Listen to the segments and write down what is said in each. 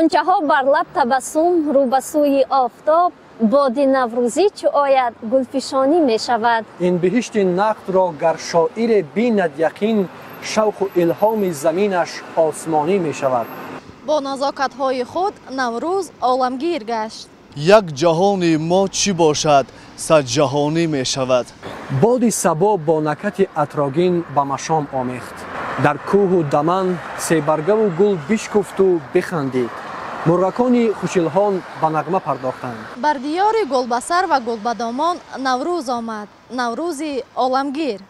غنچه‌ها بر لب تبسم رو به سوی آفتاب باد نوروزی چو آید گلفشانی می شود. این بهشت نقد را گر شاعر بیند یقین شوق و الهام زمینش آسمانی می شود. با نزاکت‌های خود نوروز عالمگیر گشت. یک جهان ما چی باشد صد جهانی می شود. باد صبا با نکت عطرآگین به مشام آمیخت. در کوه و دمن سیبرگه و گل بشکفت و بخندید. مرغکان خوشیلهان به نغمه پرداختند. بر دیار گلبسر و گلبدامان نوروز آمد. نوروزی عالمگیر.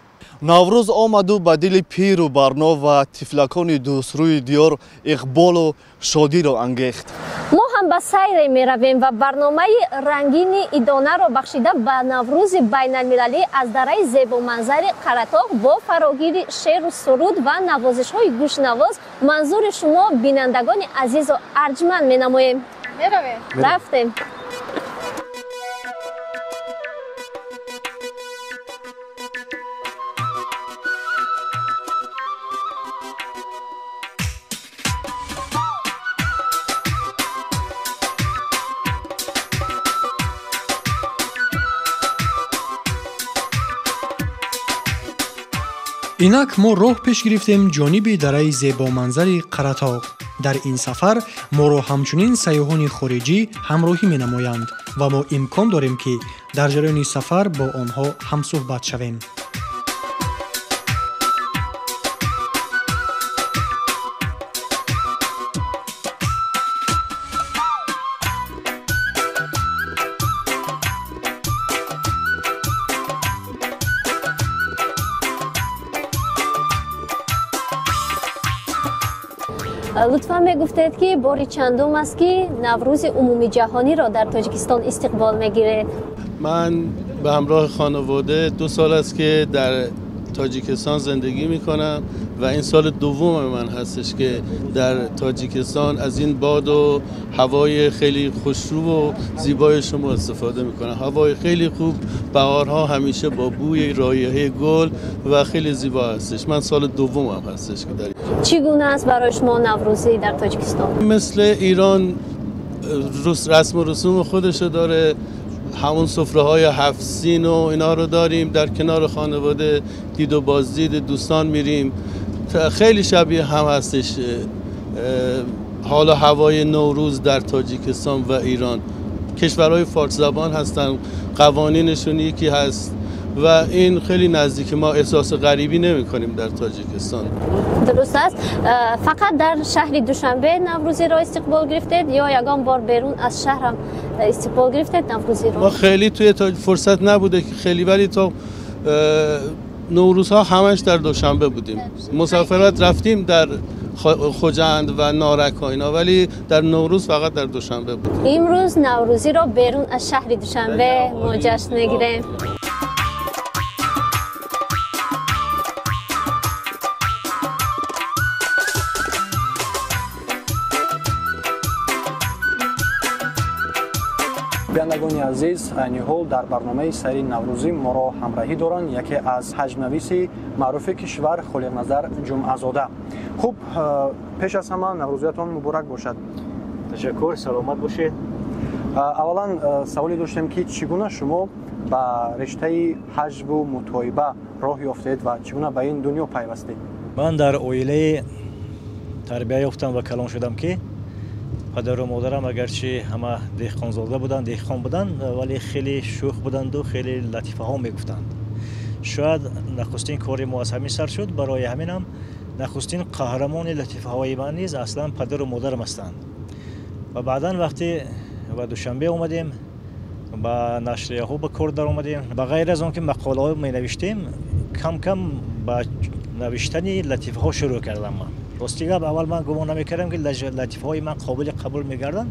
نوروز آمد و به دل پیر و برنا و طفلکان دوستروی دیار اقبال و شادی را انگیخت. ما هم به سیر می رویم و برنامه رنگین ایدانه را بخشیده به نوروز بین المللی از دره زیب و منظر قره‌طاق با فراگیر شعر و سرود و نوازش های گوشنواز منظور شما بینندگان عزیز و ارجمند می نماییم. می رویم. رفتیم. اینک ما راه پیش گرفتیم جانب دره زیبا منظر قره‌طاق. در این سفر ما را همچنین سیاحان خارجی همراهی می نمایند و ما امکان داریم که در جریان سفر با آنها هم صحبت شویم. لطفاً میگفتید که باری چندم است که نوروز عمومی جهانی را در تاجیکستان استقبال میگیرید؟ من به همراه خانواده 2 سال است که در تاجیکستان زندگی میکنم و این سال دوم من هستش که در تاجیکستان از این باد و هوای خیلی خوشرو و زیبای شما استفاده میکنم. هوای خیلی خوب، بهارها همیشه با بوی رایحه گل و خیلی زیبا هستش. من سال دومم هستش که در چگونه است برای شما نوروزی در تاجیکستان؟ مثل ایران رسم و رسوم خودشو داره. همون سفره‌های 7 سین و اینا رو داریم. در کنار خانواده دید و بازدید دوستان میریم. خیلی شبیه هم هستش حال و هوای نوروز در تاجیکستان و ایران. کشورهای فارس زبان هستن، قوانینشون یکی هست و این خیلی نزدیک. ما احساس غریبی نمی کنیم در تاجیکستان. درست است. فقط در شهر دوشنبه نوروزی را استقبال گرفتید یا یگان بار بیرون از شهر هم استقبال گرفتید نوروزی را؟ ما خیلی توی فرصت نبوده که خیلی، ولی تا نوروزها همش در دوشنبه بودیم. مسافرت رفتیم در خوجند و نارک ها اینا، ولی در نوروز فقط در دوشنبه بودیم. امروز نوروزی را بیرون از شهر دوشنبه ما جشن میگیریم. بینندگان عزیز، عین حال در برنامه سیر نوروزی ما را همراهی دارند یکی از حجم‌نویس معروف کشور خالق نظر جمعه‌زاده. خوب، پیش از همه نوروزیتان مبارک باشد. تشکر، سلامت باشید. اولا سوالی داشتیم که چگونه شما به رشته حج و مطالبه راه یافتید و چگونه به این دنیا پیوستید؟ من در عائله تربیت یافتم و کلان شدم که پدر و مادرم اگرچه همه دهقانزاده بودند، دهقان بودند، ولی خیلی شوخ بودند و خیلی لطیفه ها میگفتند. شاید نخستین کار ما از همین سر شد. برای همینم نخستین قهرمان لطیفه های من نیز اصلا پدر و مادرم هستند. و بعدا وقتی به دوشنبه اومدیم با نشریه ها به کار در اومدیم، به غیر از اون که مقاله ها می نوشتیم، کم کم با نوشتن لطیفه ها شروع کردم. راستیگه اول من گمان نمی‌کردم که لطیفه های من قابل قبول می‌گردن،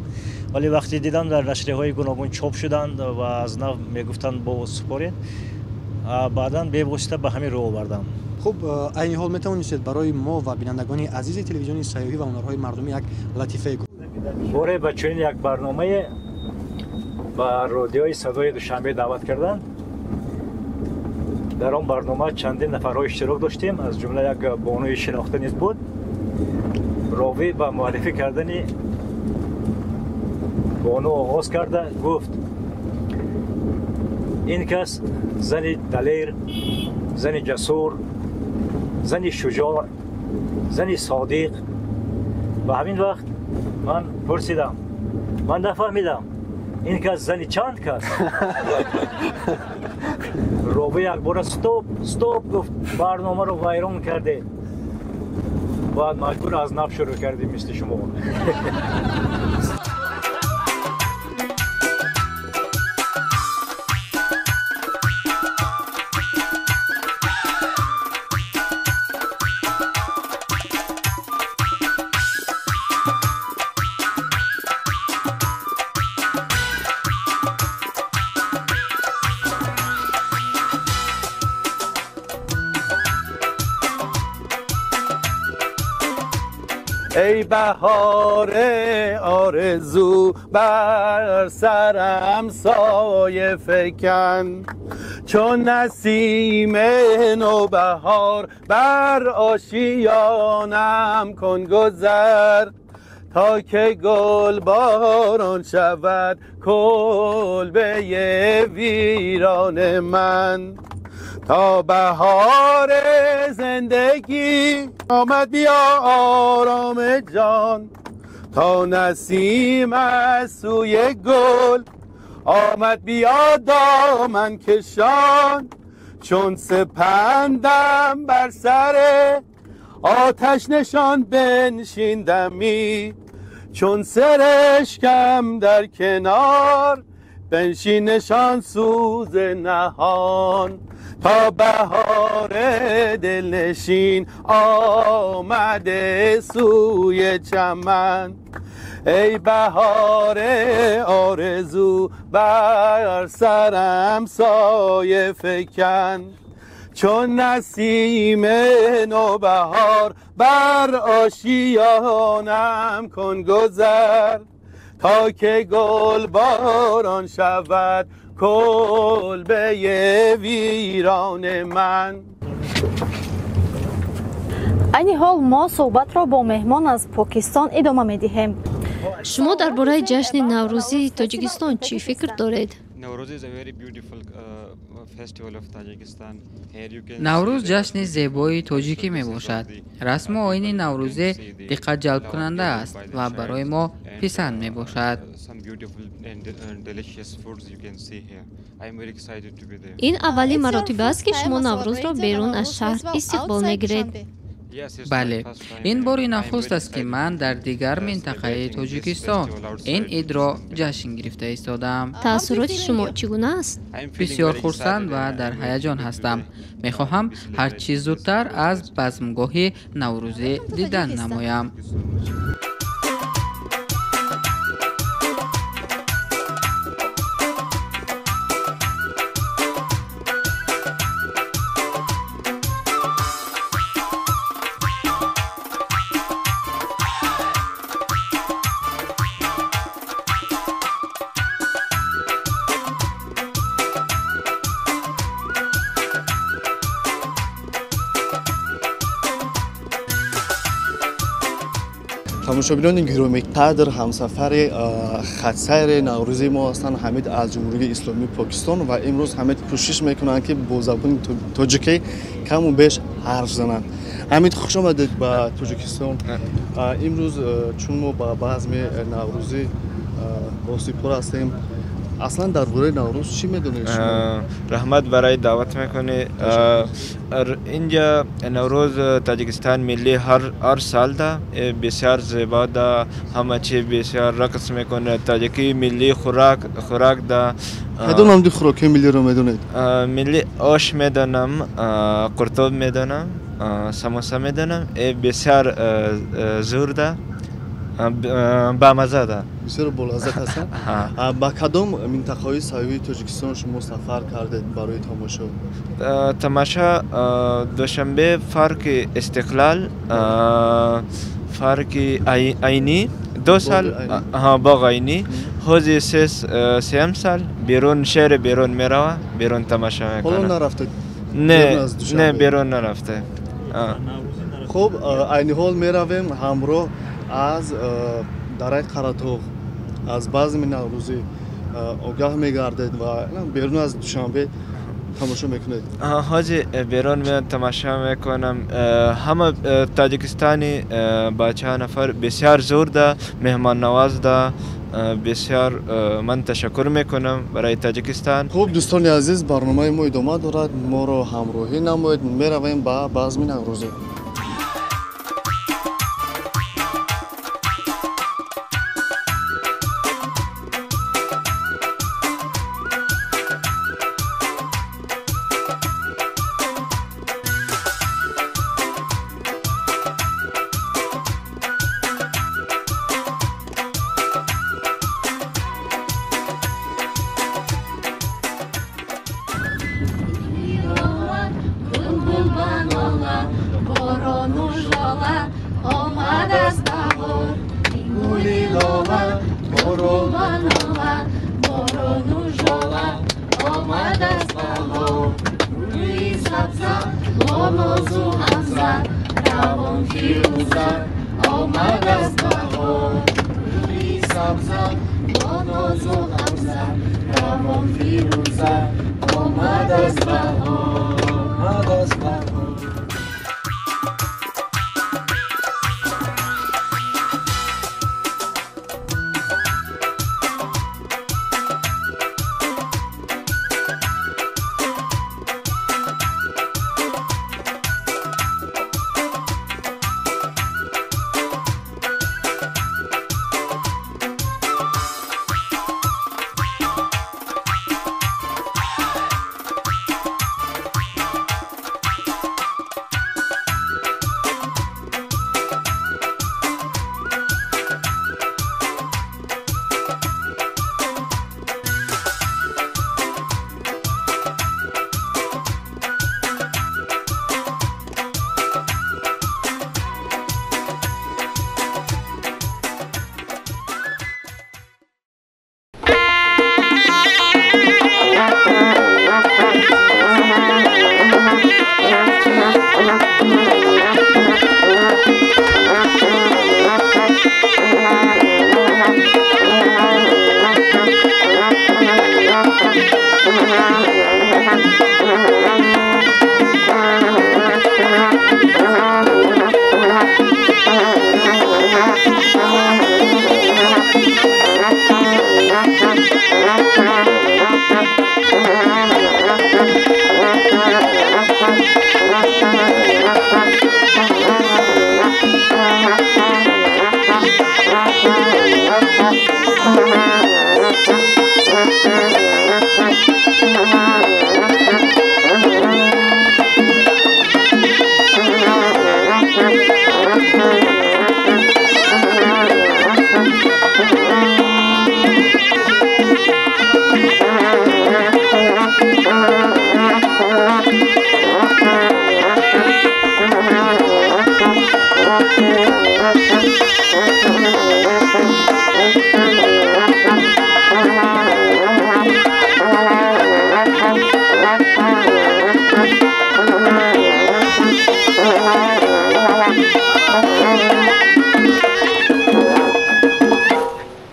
ولی وقتی دیدم در نشریه های گوناگون چاپ شدند و از نو میگفتند با سپارید، بعداً به واسطه به همین رو آوردم. خب عین حال میتونید برای ما و بینندگان عزیز تلویزیون سیاحی و هنرهای مردمی یک لطیفه برای بچه‌ها یک برنامه با رادیوی صدای دوشنبه دعوت کردند. در آن برنامه چندین نفرها اشتراک داشتیم، از جمله یک بانوی شناخته نیز بود. راوی با معرفی کردن بانو آغاز کرده گفت این کس زنی دلیر، زنی جسور، زنی شجاع، زنی صادق. و همین وقت من پرسیدم، من نفهمیدم این کس زنی چند کس. روبه یک بار استوب گفت برنامه رو ویران کرده. بعد مجبور از نف شروع کردیم مثل شما. ای بهار آرزو بر سرم سایه فکن، چون نسیم نوبهار بر آشیانم کن گذر، تا که گل باران شود کلبه ویران من. تا بهار زندگی آمد بیا آرام جان، تا نسیم از سوی گل آمد بیا دامن کشان، چون سپندم بر سر آتش نشان بنشیندمی، چون سرشکم در کنار بنشین نشان سوز نهان. تا بهار دلنشین آمده سوی چمن، ای بهار آرزو بر سرم سایه فکن، چون نسیم نوبهار بر آشیانم کن گذر، تا که گل باران شود کلبه ویران من. айни ҳол мо суҳбатро бо меҳмон аз покистон идома медиҳем. шумо дар бораи ҷашни наврӯзии тоҷикистон чӣ фикр доред? наврӯз ҷашни зебои тоҷикӣ мебошад. расму оини наврӯзӣ диққатҷалбкунанда аст ва барои мо писанд мебошад. ин аввалин маротиба аст ки шумо наврӯзро берун аз шаҳр истиқбол мегиред. бале, ин бори нахуст аст ки ман дар дигар минтақаи тоҷикистон ин идро ҷашн гирифта истодам. таассуроти шумо чӣ гуна аст? бисёр хурсанд ва дар ҳаяҷон ҳастам. мехоҳам ҳар чӣ зудтар аз базмгоҳи наврӯзӣ дидан намоям. тамошобинони гиромӣ, қадр ҳамсафари хатсайри наврӯзи мо ҳастанд ҳамид аз ҷумҳурии исломии покистон ва имрӯз ҳамид кӯшиш мекунанд ки бо забони тоҷикӣ каму беш ҳарф зананд. ҳамид хуш омадед ба тоҷикистон. имрӯз чун мо ба базми наврӯзӣ осипор ҳастем, аслан дар бораи наврӯз чӣ медонед шумо? раҳмат барои даъват мекунӣ. инҷа наврӯз таҷикистан миллӣ ҳар сал да бисёр зебо да, ҳама чӣ бисёр рақс мекунад. таҷикӣ миллӣ хӯрак да. медонам ди хӯрокҳои миллиро медонед? миллӣ ош медонам, қуртоб медонам, самоса медонам. бисёр зур да, бамаза да. бисёр болаззат ҳастанд. ба кадом минтақаҳои саҳёҳии тоҷикистон шумо сафар кардед барои тамошо? тамошо душанбе, фарқи истиқлол, фарқи айнӣ, 2 сал боғ айнӣ, ҳози 3 сал берун шеҳри берун мерава, берун тамошо мекунад. ҳоло нарафтед? не, берун нарафте. хуб, айни ҳол меравем ҳамроҳ аз дараи Қаратоғ. از بازم نوروزی آگاه می‌گردید و بیرون از دوشنبه تماشا میکنید؟ حاجی بیرون میاد تماشا میکنم. همه تاجیکستانی بچه نفر بسیار زور ده، مهمان نواز ده. بسیار من تشکر میکنم برای تاجیکستان. خوب دوستان عزیز، برنامه ما ادامه دارد. ما رو همراهی نمایید. میرویم با بزم نوروزی.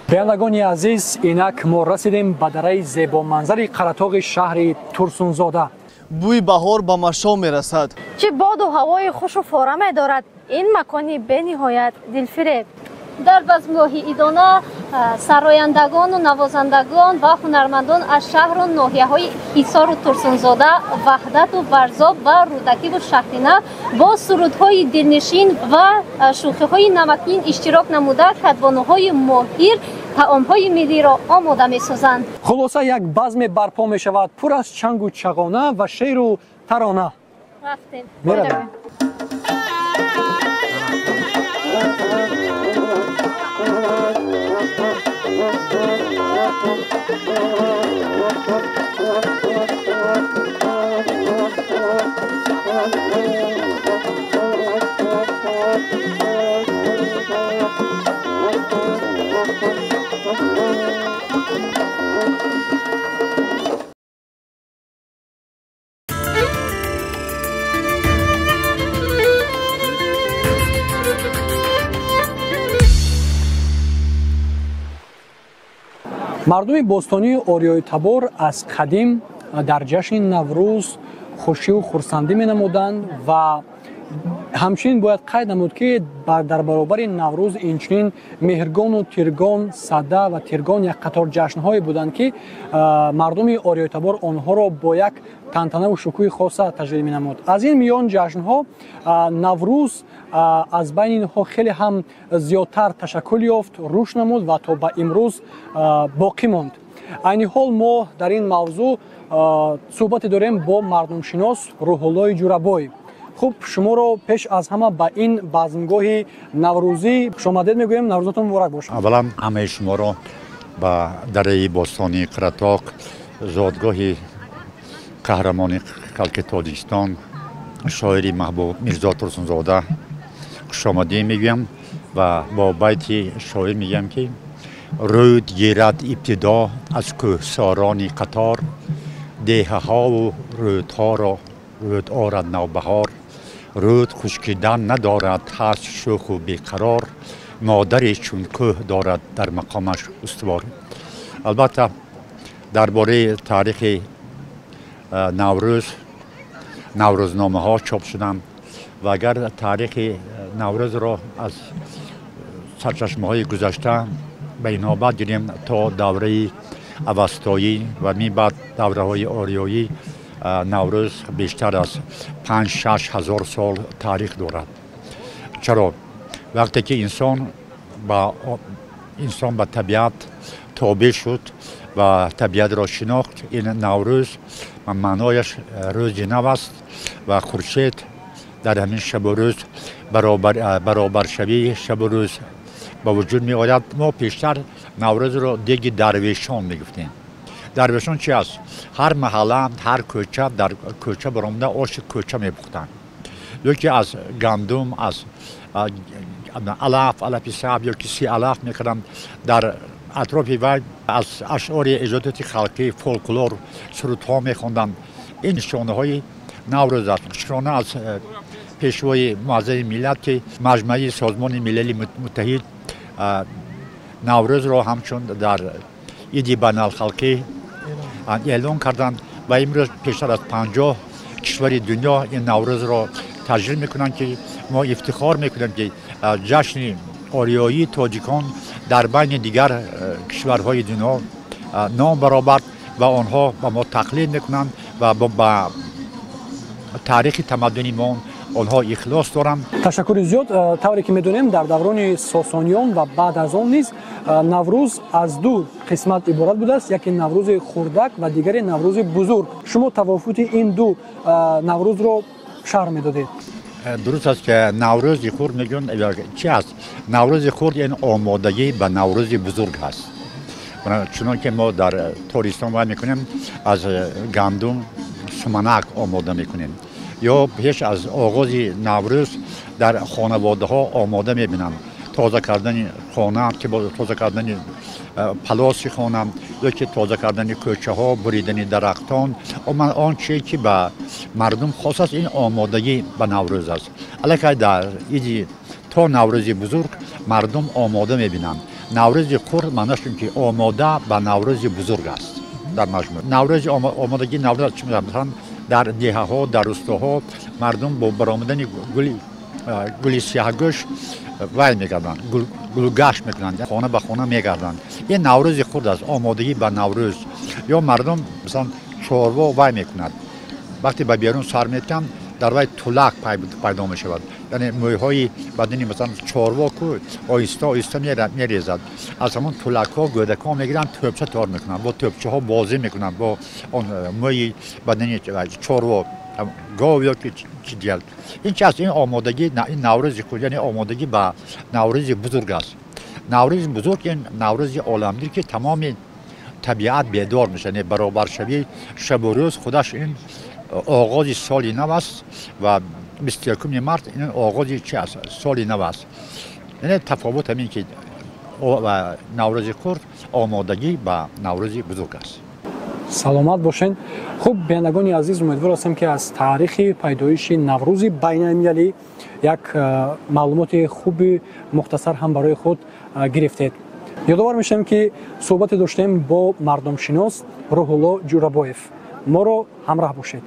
بینندگان عزیز، اینک ما رسیدیم به درای زیبا منظری قراتاق شهر ترسونزاده. بوی بهار به مشام میرسد. چه باد و هوای خوش و فارا می دارد. این مکانی به نهایت دلفریب. در بزمگاهی ایدانا سرایندگان و نوازندگان و هنرمندان از شهر و ناحیه‌های ایسار و ترسونزاده، وحدت و برزاب و رودکی و شهرینه با سرودهای دلنشین و شوخی‌های نمکین اشتراک نموده کدبانوهای ماهر طعام‌های ملی را آماده می‌سازند. خلاصه یک بزم برپا می‌شود پر از چنگ و چغانه و شعر و ترانه. رفتیم. мардуми бостонии Ориёи Табор аз қадим дар ҷашни Наврӯз хушию хурсандӣ менамуданд ва ҳамчунин бояд қайд намуд, ки дар баробари Наврӯз инчунин меҳргону тиргон, сада ва тиргон як қатор ҷашнҳое буданд, ки мардуми Ориёи Табор онҳоро бо як тантанаву шукӯҳи хоса таҷлил менамуд. Аз ин миён ҷашнҳо Наврӯз аз байни инҳо хеле ҳам зиёдтар ташаккул ёфт, рушд намуд ва то ба имрӯз боқӣ монд. Айни ҳол мо дар ин мавзӯъ суҳбате дорем бо мардумшинос Рӯҳуллои Ҷурабой. хуб, шуморо пеш аз ҳама ба ин базмгоҳи наврӯзӣ хушомадед мегӯем. Наврӯзатон муборак бошад. аввалан ҳамаи шуморо ба дараи бостони Қиратоқ, зодгоҳи қаҳрамони халқи Тоҷикистон, шоири маҳбуб Мирзо Турсунзода хушомадӣ мегӯям ва бо байти шоир мегӯям, ки рӯд гирад ибтидо аз кӯҳсорони қатор, деҳаҳову рӯдҳоро рӯд орад навбаҳор, рӯд хушкидан надорад, ҳаст шӯху беқарор, модаре чун кӯҳ дорад дар мақомаш устувор. албатта дар бораи таърихи Наврӯз наврӯзномаҳо чоп шуданд ва агар таърихи Наврӯзро аз сарчашмаҳои гузашта ба инобат гирем то давраи авастоӣ ва мибаъд давраҳои ориёӣ, Наврӯз бештар аз 5-6 ҳазор сол таърих дорад. чаро? вақте ки инсон ба табиат тобеъ шуд ва табиатро шинохт, ин Наврӯз маънояш рӯзи нав аст ва хуршед дар ҳамин шабу рӯз баробаршавии шабу рӯз ба вуҷуд меояд. мо пештар Наврӯзро деги дарвешон мегуфтем. дарвешон чи аст? ҳар маҳалла, ҳар кӯча, дар кӯча баромада оши кӯча мепухтанд. ёки аз гандум, аз алафи сабз ёки си алаф мекарданд. дар атрофи вай аз ашъори эҷодоти халқӣ, фолклор, сурудҳо мехонданд. ин нишонаҳои Наврӯз аст. нишона аз пешвои муаззаи миллат, ки маҷмаи созмони милали муттаҳид Наврӯзро ҳамчун дар иди байналхалқӣ эълон карданд ва имрӯз бештар аз 50 кишвари дунё ин Наврӯзро таҷлил мекунанд, ки мо ифтихор мекунем, ки ҷашни ориёии тоҷикон дар байни дигар кишварҳои дунё ном баробард ва онҳо ба мо тақлид мекунанд ва ба таърихи тамаддуни мо онҳо ихлос доранд. ташаккури зиёд. тавре ки медонем, дар даврони Сосониён ва баъд аз он низ Наврӯз аз ду қисмат иборат будааст. яке Наврӯзи хурдак ва дигаре Наврӯзи бузург. шумо тавофути ин ду Наврӯзро шарҳ медодед. дуруст аст, ки Наврӯзи хурд мегӯн чи аст? Наврӯзи хурд ин омодагӣ ба Наврӯзи бузург аст. чунон ки мо дар Тористон вай мекунем, аз гандум суманак омода мекунем. ё пеш аз оғози Наврӯз дар хонаводаҳо омода мебинанд. тоза кардани хона, тоза кардани палоси хона, ёки тоза кардани кӯчаҳо, буридани дарахтон. он чие ки ба мардум хос аст, ин омодагӣ ба Наврӯз аст. аллакай дар иди то Наврӯзи бузург мардум омода мебинанд. Наврӯзи хурд маънояш ин ки омода ба Наврӯзи бузург аст. дар маҷмӯъ Наврӯзи омодагӣ Наврӯз чӣ мегӯянд? дар деҳаҳо, дар рӯстаҳо мардум бо баромадани гули сиҳагӯш вай мегарданд, гулгашт мекунанд, хона ба хона мегарданд. ин Наврӯзи хурд аст, омодагӣ ба Наврӯз. ё мардум мисалан чорво вай мекунад, вақте ба берун сар метиҳанд, дар вай тулак пайдо мешавад. яъне мӯйҳои бадани масалан чорво ку оҳиста оҳиста мерезад. аз ҳамон тулакҳо гӯдакҳо мегиранд, тӯбча тор мекунанд, бо тӯбчаҳо бозӣ мекунанд, бо он мӯи бадани чорво, гов ёки чи дигар. ин чи аст? ин омодагӣ, ин Наврӯзи худ, яъне омодагӣ ба Наврӯзи бузург аст. Наврӯзи бузург ин Наврӯзи оламгир, ки тамоми табиат бедор мешавад, яъне баробаршавии шабу рӯз худаш ин оғози соли нав аст ва 21 март ин оғози чи аст? соли нав аст. яъне тафовут ҳамин, ки Наврӯзи хурд омодагӣ ба Наврӯзи бузург аст. саломат бошен. хуб, бинандагони азиз, умедвор ҳастем, ки аз таърихи пайдоиши Наврӯзи байналмилалӣ як маълумоти хуби мухтасар ҳам барои худ гирифтед. یادآور میشم که صحبت داشتیم با مردمشناس روح‌الله جورابویف. ما رو همراه باشید.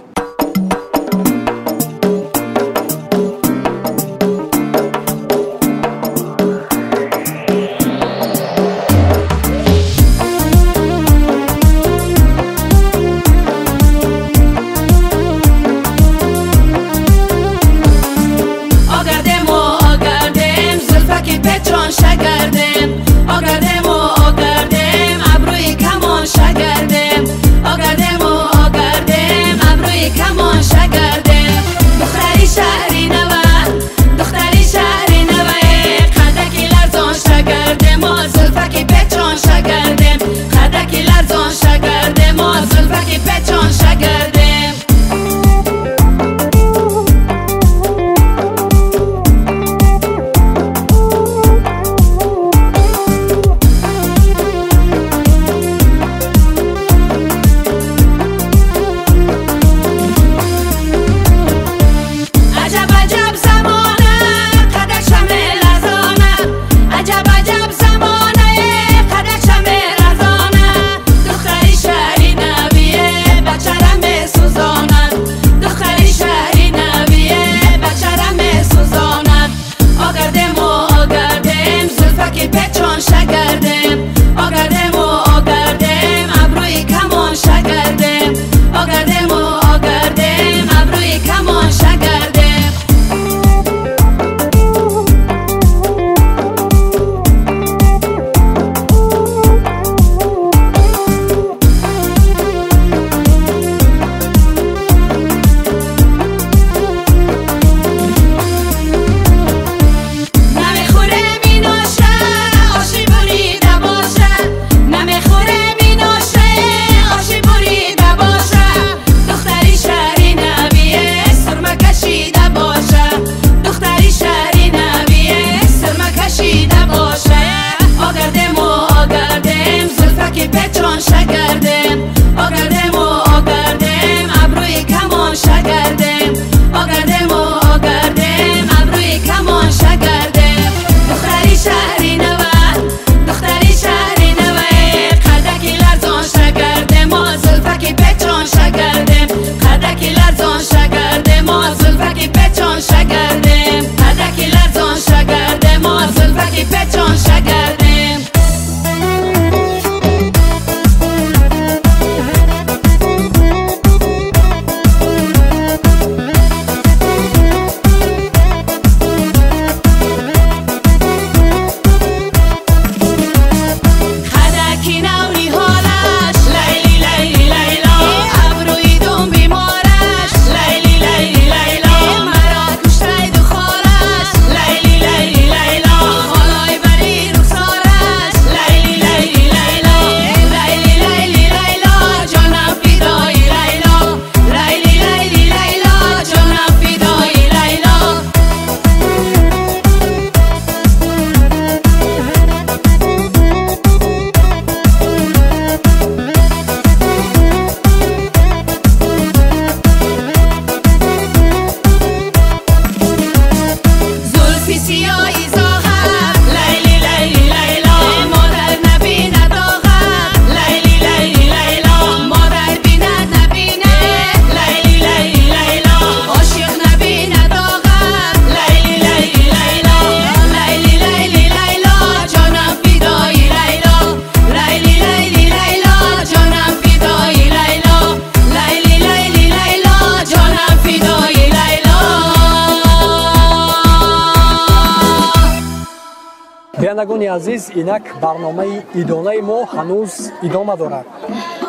بینندگان عزیز، اینک برنامه ایدانه ما هنوز ادامه دارد.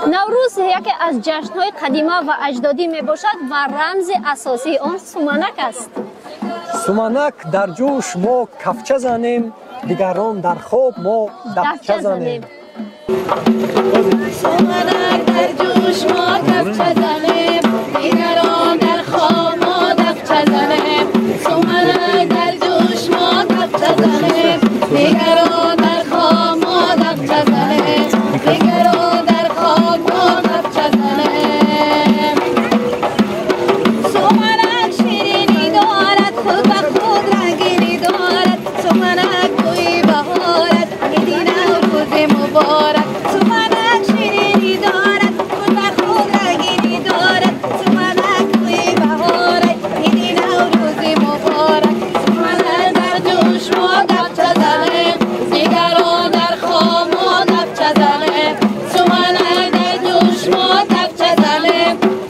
نوروز یکی از جشن‌های قدیمی و اجدادی میباشد و رمز اساسی آن سومنک است. سومنک در جوش ما کفچه زنیم، دیگران در خواب ما دفچه زنیم. سومنک در جوش ما کفچه زنیم، دیگران در خواب ما دفچه زنیم. سومنک در جوش ما کفچه زنیم، دیگران در خواب ما دفچه زنیم. دیگران در خواب ما دفچه زنیم. سومنک شیرینی دارد، خود به خود رنگینی دارد. سومنک بوی بهارد، میدی نو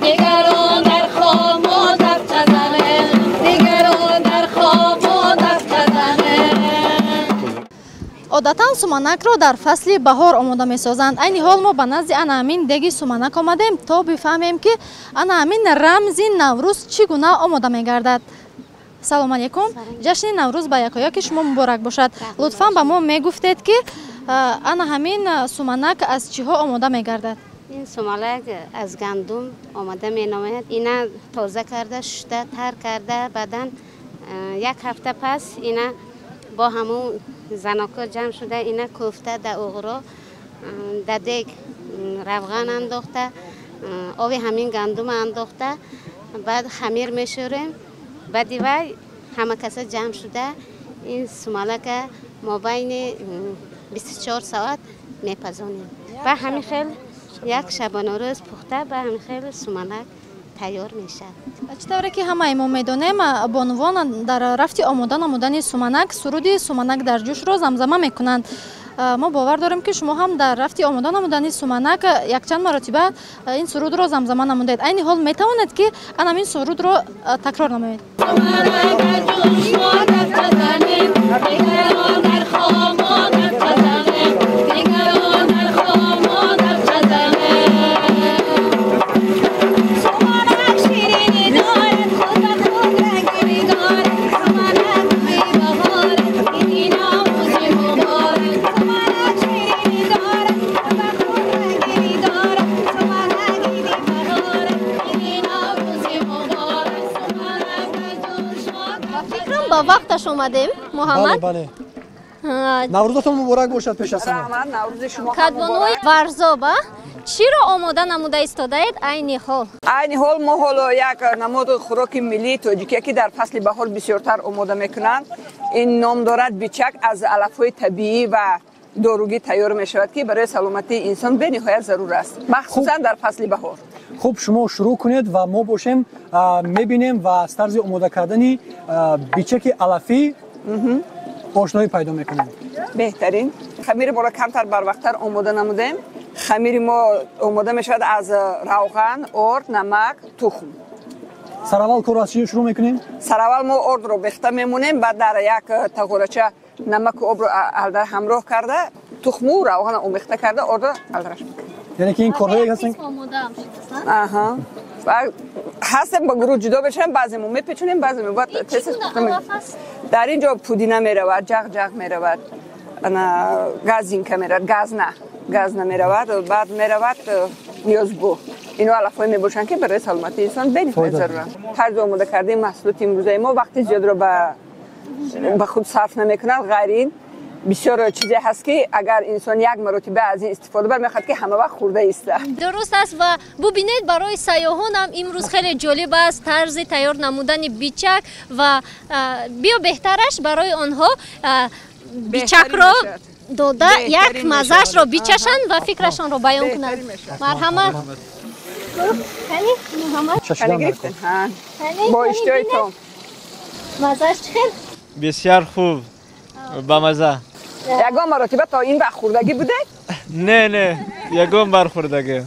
دیگران در خواب و دفتر زنه دیگران در خواب و دفتر زنه. одатан суманакро дар фасли баҳор омода месозанд. айни ҳол мо ба назди ана ҳамин деги суманак омадем то бифаҳмем ки ана ҳамин рамзи наврӯз чӣ гуна омода мегардад. салому алайкум. ҷашни наврӯз ба якояки шумо муборак бошад. лутфан ба мо мегуфтед ки ана ҳамин суманак аз чиҳо омода мегардад? این سومالک از گندم آماده می نماید. اینا تازه کرده شده تر کرده بعدن یک هفته پس اینا با همون زناکا جمع شده اینا کوفته در اغرا در دیگ روغن انداخته آب همین گندم انداخته بعد خمیر میشوریم بعد وای همه کسا جمع شده این سومالک ما بین 24 ساعت میپزانیم و همین خیلی یک شبانه روز پخته به همین خیلی سومالک تیار میشه. چطوره که همه ما میدونیم بانوان در رفتی آمادن نمودن سومانک سرودی سومانک در جوش رو زمزمه میکنند. ما باور داریم که شما هم در رفتی آمادن نمودن سومانک یک چند مرتبه این سرود رو زمزمه نمودید. عین حال میتوانید که انم این سرود رو تکرار نمایید. با وقتش اومدیم محمد. بله نوروزتون مبارک باشد. پیش از همه نوروز شما کدبانوی ورزابه چی رو آماده نموده ایستادید؟ عین حال ما حالا یک نماد خوراک ملی تاجیکی که در فصل بهار بسیارتر آماده میکنند. این نام دارد بیچک از علفهای طبیعی و داروگی تیار می شود که برای سلامتی انسان به نهایت ضرور است مخصوصا در فصل بهار. خوب شما شروع کنید و ما باشیم میبینیم و از طرز آماده کردن بیچک علفی آشنایی پیدا میکنیم. بهترین خمیر بالا کمتر بر وقتتر آماده نمودیم. خمیر ما آماده می شود از روغن، آرد، نمک، تخم. سراول کار از چی شروع میکنیم؟ سراول ما آرد رو بخته میمونیم بعد در یک تغورچه نمک و آب رو در همراه کرده تخم و روغن آمیخته کرده آرد الدرش میکنیم. یعنی که این کارهایی هستن آها و هستیم با گروه جدا بشیم بعضیمو میپیچونیم بعضیمو بعد تست در اینجا پودینه میرود جغ میرود گازینکا میرود گاز نمیرود بعد میرود نیازگو اینو علفای میباشن که برای سلامتی انسان بنفعه ضروره. طرز آماده کرده محصولات امروزه ما وقتی زیاد رو به خود صرف نمیکنن غیرین بسیار چیزی هست که اگر انسان یک مرتبه از این استفاده برمیخواد که همه وقت خورده است. درست است و ببینید برای سیاحان هم امروز خیلی جالب است طرز تیار نمودن بیچک و بیا بهترش برای آنها بیچک را داده یک مزهش را بیچشن و فکرشان را بیان کنند. مرحمت. محمد با اشتیای تو مزهش خیلی بسیار خوب با مزه. یگان مرتبه تا این وقت خوردگی بوده؟ نه یگان بار خوردگی.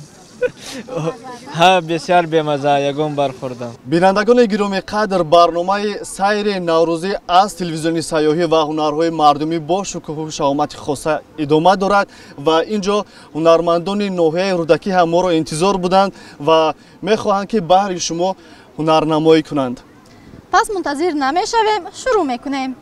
ها بسیار بمزه یگان بار خوردم. بینندگان گرامی قدر برنامه سیر نوروزی از تلویزیونی سیاحی و هنرهای مردمی با شکوه و شهامت خاصه ادامه دارد و اینجا هنرمندان ناحیه رودکی هم ما را انتظار بودند و میخواهند که برای شما هنرنمایی کنند. پس منتظر نمیشویم شروع میکنیم.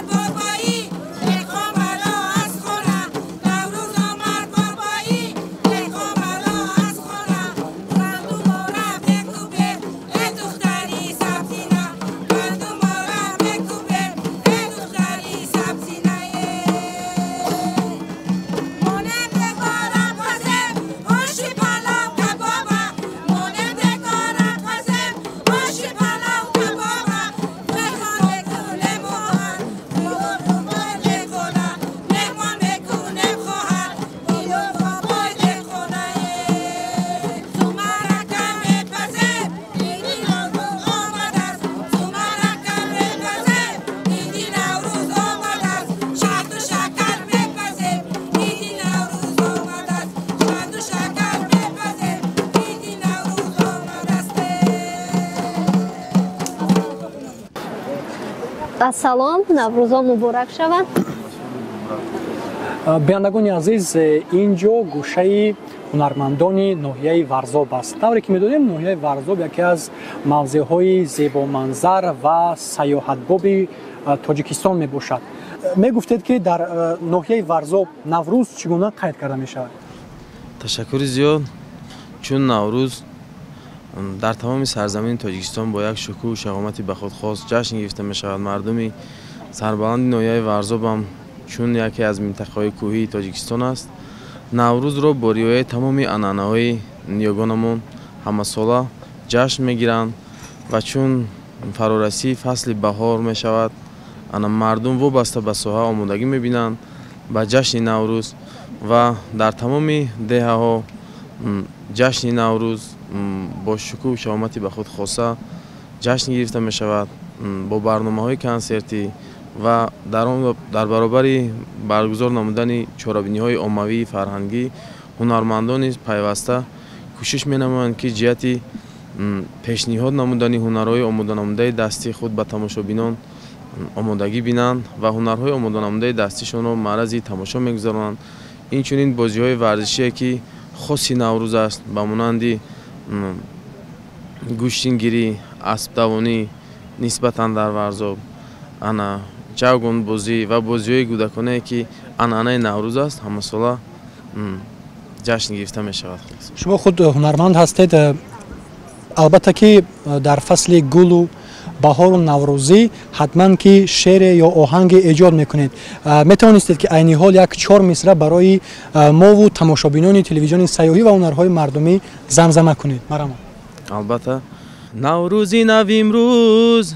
Baba ассалом, наврӯзо муборак шаванд. биандагони азиз, инҷо гӯшаи ҳунармандони ноҳияи Варзоб аст. тавре ки медонем, ноҳияи Варзоб яке аз мавзеъҳои зебоманзар ва сайёҳатбоби Тоҷикистон мебошад. мегуфтед ки дар ноҳияи Варзоб Наврӯз чӣ гуна қайд карда мешавад? ташаккури зиёд. чун Наврӯз дар тамоми сарзамини Тоҷикистон бо як шукӯҳу шағомати ба худ хос ҷашн гирифта мешавад. мардуми сарбаланди ноҳияи Варзоб ҳам чун яке аз минтақаҳои кӯҳии Тоҷикистон аст, Наврӯзро бо риояи тамоми анъанаҳои ниёгонамон ҳамасола ҷашн мегиранд ва чун фарорасии фасли баҳор мешавад, мардум вобаста ба соҳа омодагӣ мебинанд ба ҷашни Наврӯз ва дар тамоми деҳаҳо ҷашни Наврӯз бо шукӯҳу шаомати ба худ хоса ҷашн гирифта мешавад бо барномаҳои консертӣ ва дар баробари баргузор намудани чорабиниҳои оммавии фарҳангӣ ҳунармандон низ пайваста кӯшиш менамоянд ки ҷиҳати пешниҳод намудани ҳунарҳои омоданамудаи дастии худ ба тамошобинон омодагӣ бинанд ва ҳунарҳои омоданамудаи дастишонро маърази тамошо мегузаронанд. инчунин бозиҳои варзишие ки хоси Наврӯз аст ба монанди гӯштингирӣ, аспдавонӣ нисбатан дар Варзоб, ҷавгонбозӣ ва бозиҳои кӯдаконае ки анъанаи Наврӯз аст ҳамасола ҷашн гирифта мешавад. шумо худ ҳунарманд ҳастед, албатта ки дар фасли гулу баҳору наврӯзӣ ҳатман ки шеъре ё оҳанге эҷод мекунед. метавонистед ки айни ҳол як 4 мисра барои мову тамошобинони телевизиони сайёҳӣ ва ҳунарҳои мардумӣ замзама кунед? Марамон. албатта. наврӯзи нав имрӯз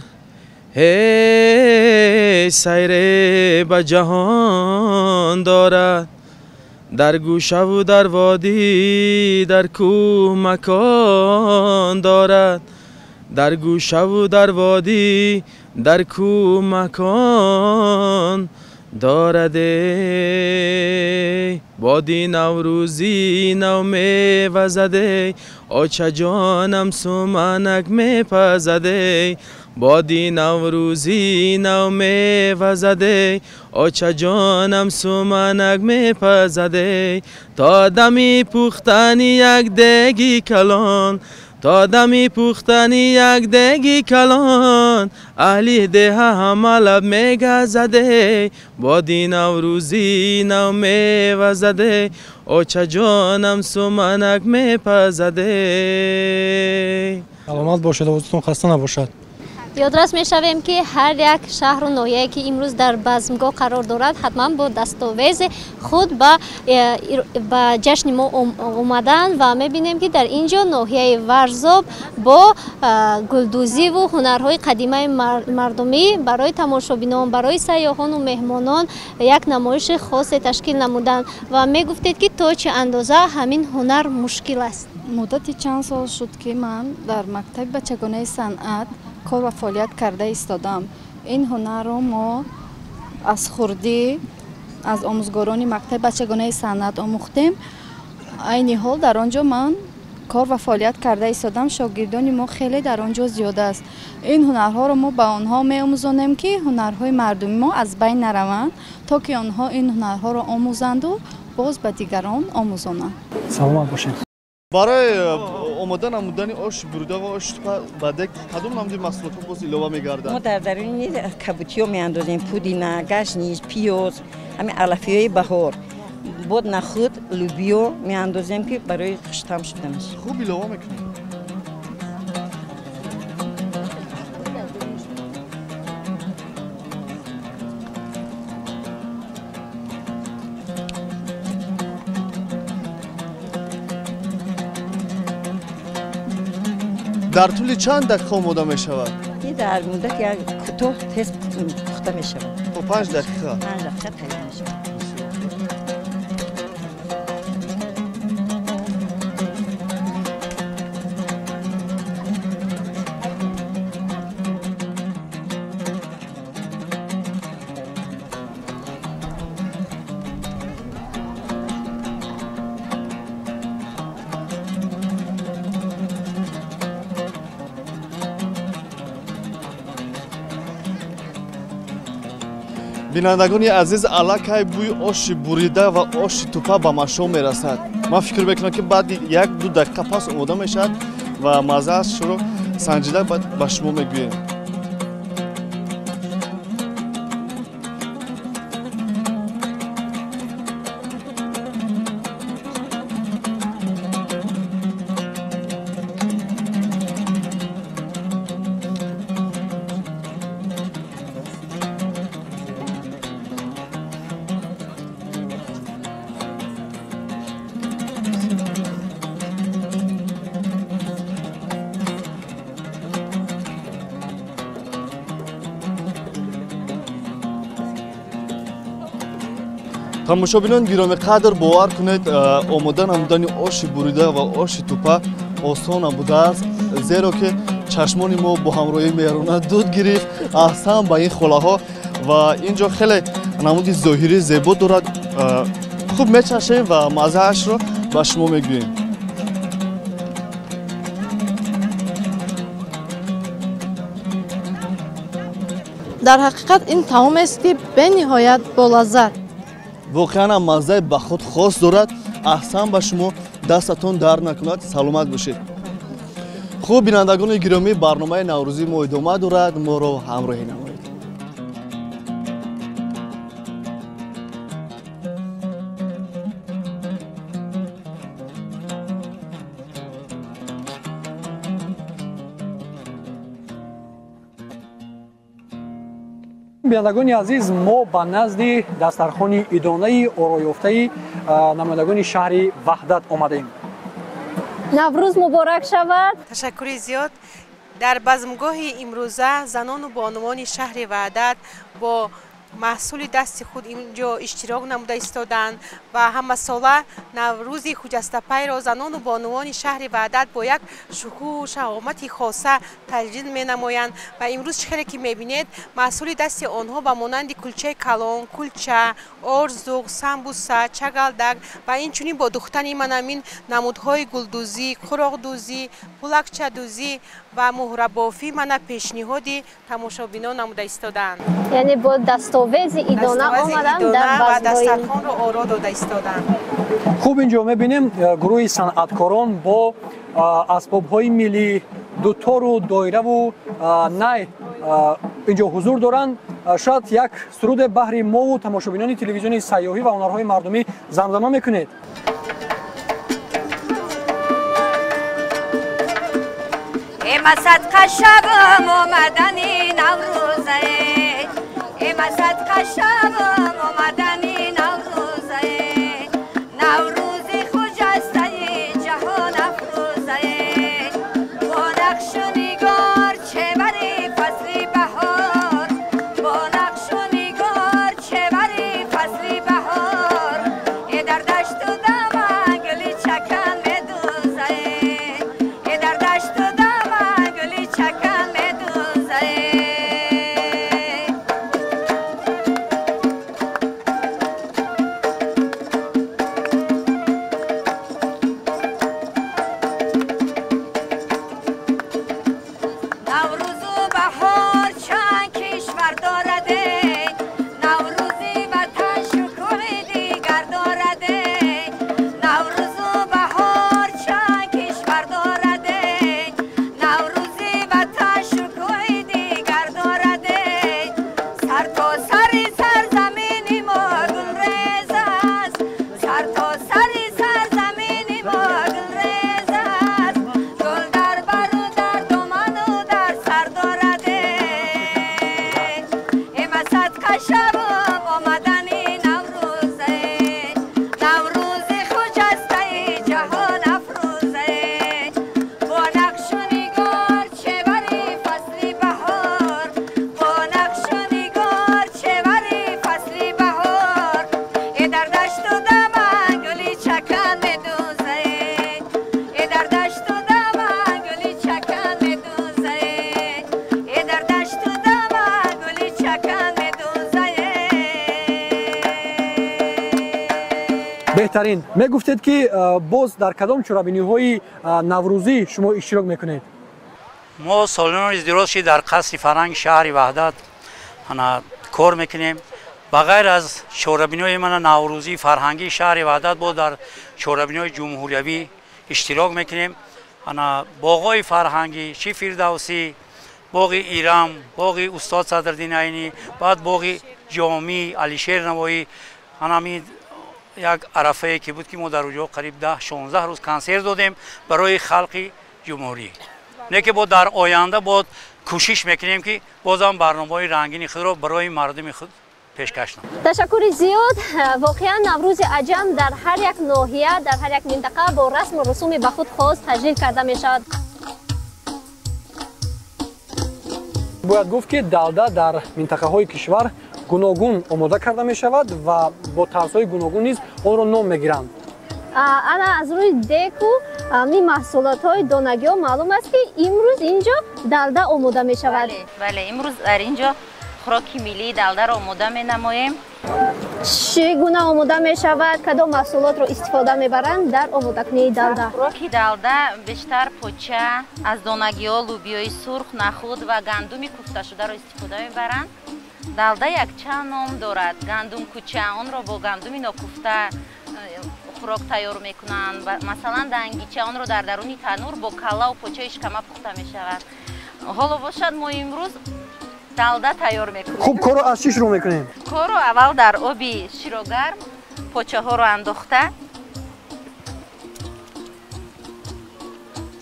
ҳей сайре ба ҷаҳон дорад, дар гӯшаву дар водӣ дар кӯҳ макон дорад, дар гӯшаву дар водӣ дар кӯҳ макон дорад. боди наврӯзӣ нав мевазаде, оча ҷонам суманак мепазаде. боди наврӯзӣ нав мевазаде, оча ҷонам суманак мепазаде. то дами пухтани як деги калон, то дами пухтани як деги калон, аҳли деҳа ҳама лаб мегазаде. боди наврӯзӣ нав мевазаде, оча ҷонам суманак мепазаде. саломат бошед, овозатон хаста набошад. ёдрас мешавем ки ҳар як шаҳру ноҳияе ки имрӯз дар базмгоҳ қарор дорад ҳатман бо дастовези худ ба ҷашни мо омаданд ва мебинем ки дар ин ҷо ноҳияи Варзоб бо гулдӯзиву ҳунарҳои қадимаи мардумӣ барои тамошобинон, барои сайёҳону меҳмонон як намоиши хосе ташкил намуданд ва мегуфтед ки то чӣ андоза ҳамин ҳунар мушкил аст. муддати чанд сол шуд ки ман дар мактаби бачагонаи санъат кор ва фаъолият карда истодам. ин ҳунарро мо аз хурдӣ аз омӯзгорони мактаби бачагонаи санъат омӯхтем. айни ҳол дар он ҷо ман кор ва фаъолият карда истодам. шогирдони мо хеле дар он ҷо зиёд аст. ин ҳунарҳоро мо ба онҳо меомӯзонем ки ҳунарҳои мардуми мо аз байн нараванд, то ки онҳо ин ҳунарҳоро омӯзанду боз ба дигарон омӯзонанд. саломат бошед. барои омода намудани оши бурда ва оши тупа ба дег кадом намуди маҳсулотҳо боз илова мегарданд? мо дар даруни кабутиҳо меандозем пудина, гашниш, пиёз, ҳамин алафиҳои баҳор, бод нахуд, лубиё меандозем ки барои хуштам шуда мешавад. хуб илова мекунем. дар тӯли чанд дақиқа омода мешавад? дар муддати як кӯтоҳ тез пухта мешавад. 5 дақиқа. 5 дақиқа тайёр мешавад. бинандагони азиз аллакай бӯи оши бурида ва оши тупа ба машом мерасад. Ман фикр мекунам ки баъди 1-2 дақиқа пас омода мешавад ва маззаашро санҷида ба шумо мегӯем. тамошобинон гиромиқадр бовар кунед, омода намудани оши бурида ва оши тупа осон набудааст, зеро ки чашмони мо бо ҳамроҳӣ меронад дуд гирифт аҳсан ба ин холаҳо ва инҷо хеле намуди зоҳирӣ зебо дорад. хуб мечашем ва маззаашро ба шумо мегӯем. дар ҳақиқат ин таомест ки бениҳоят болаззат. воқеан маззаи ба худ хос дорад. аҳсан ба шумо, дастатон дард накунад, саломат бошед. хуб бинандагони гиромӣ, барномаи наврӯзӣ мо идома дорад, моро ҳамроҳӣ намоед. бинандагони азиз, мо ба назди дастархони идонаи ороёфтаи намояндагони шаҳри ваҳдат омадаем. наврӯз муборак шавад. ташаккури зиёд. дар базмгоҳи имрӯза занону бонувони шаҳри ваҳдат бо маҳсули дасти худ инҷо иштирок намуда истоданд ва ҳамасола наврӯзи хуҷастапайро занону бонувони шаҳри ваҳдат бо як шукӯҳу шаҳомати хоса таҷлил менамоянд ва имрӯз хеле ки мебинед маҳсули дасти онҳо ба монанди кулчаи калон, кулча, орзуқ, самбуса, чагалдак ва инчунин бо духтани манамин намудҳои гулдӯзӣ, қуроқдӯзӣ, пулакчадӯзӣ ва муҳрабофӣ мана пешниҳоди тамошобинон намуда истоданд. яъне бо дастовези идона омаданд дар ва дастархонро оро дода истоданд. хуб инҷо мебинем гурӯҳи санъаткорон бо асбобҳои миллӣ, дутору доираву най инҷо ҳузур доранд. шояд як суруде баҳри мову тамошобинони телевизиони сайёҳӣ ва ҳунарҳои мардумӣ замзама мекунед. صدقه شبم آمدنی نوروزه صدقه شبم آمدنی نوروزه نوروزی خجسته جهان افروزه با نقش و نگار چه بری فصلی بهار با نقش و نگار چه بری فصلی بهار در دشت و دمن گلی چکن میدوزه در دشت و беҳтарин мегуфтед ки боз дар кадом чорабиниҳои наврӯзӣ шумо иштирок мекунед? мо солинони дурости дар қасри фарҳанги шаҳри ваҳдат кор мекунем بغیر از شورابینای من نوروزی فرهنگی شهر وحدت با در شورابینای جمهوریوی اشتراک میکنیم. انا باغای فرهنگی چی فردوسی، باغ ایران، باغ استاد صدرالدین عینی، بعد باغ جامی علیشیر نوایی. همین یک عرفه که بود که ما در اونجا قریب 10-16 روز کنسرت دادیم برای خلق جمهوری. نه که با در آینده بود کوشش میکنیم که بازم برنامه‌های رنگین خود را برای مردم خود پیشکش نماییم. تشکر زیاد. واقعا نوروز عجم در هر یک ناحیه، در هر یک منطقه با رسم و رسوم به خود خاص تجلیل کرده می شود. باید گفت که دلده در منطقه های کشور گوناگون آماده کرده می شود و با طرز های گوناگون نیز آن را نام می گیرند. انا از روی دیکو می محصولات های دانگی ها معلوم است که امروز اینجا دلده آماده می شود. بله امروز در اینجا خوراک ملی دلده را آماده می نماییم. چگونه آماده می شود؟ کدام محصولات را استفاده می برند در آماده کنی دلده؟ خوراک دلده بیشتر پوچه از دانگی ها، لوبیای سرخ، نخود و گندم کوفته شده را استفاده می برند. دلده یک چند نام دارد. گندم کوچه آن را با گندم ناکوفته خوراک تیار میکنند. مثلا دنگیچه آن را در درون تنور با کلا و پوچه اشکمه پخته می شود. حالا باشد ما امروز دلده تیار میکنیم. خوب کارو از چی شروع میکنیم؟ کارو اول در آبی شیروگرم پوچه ها رو انداخته،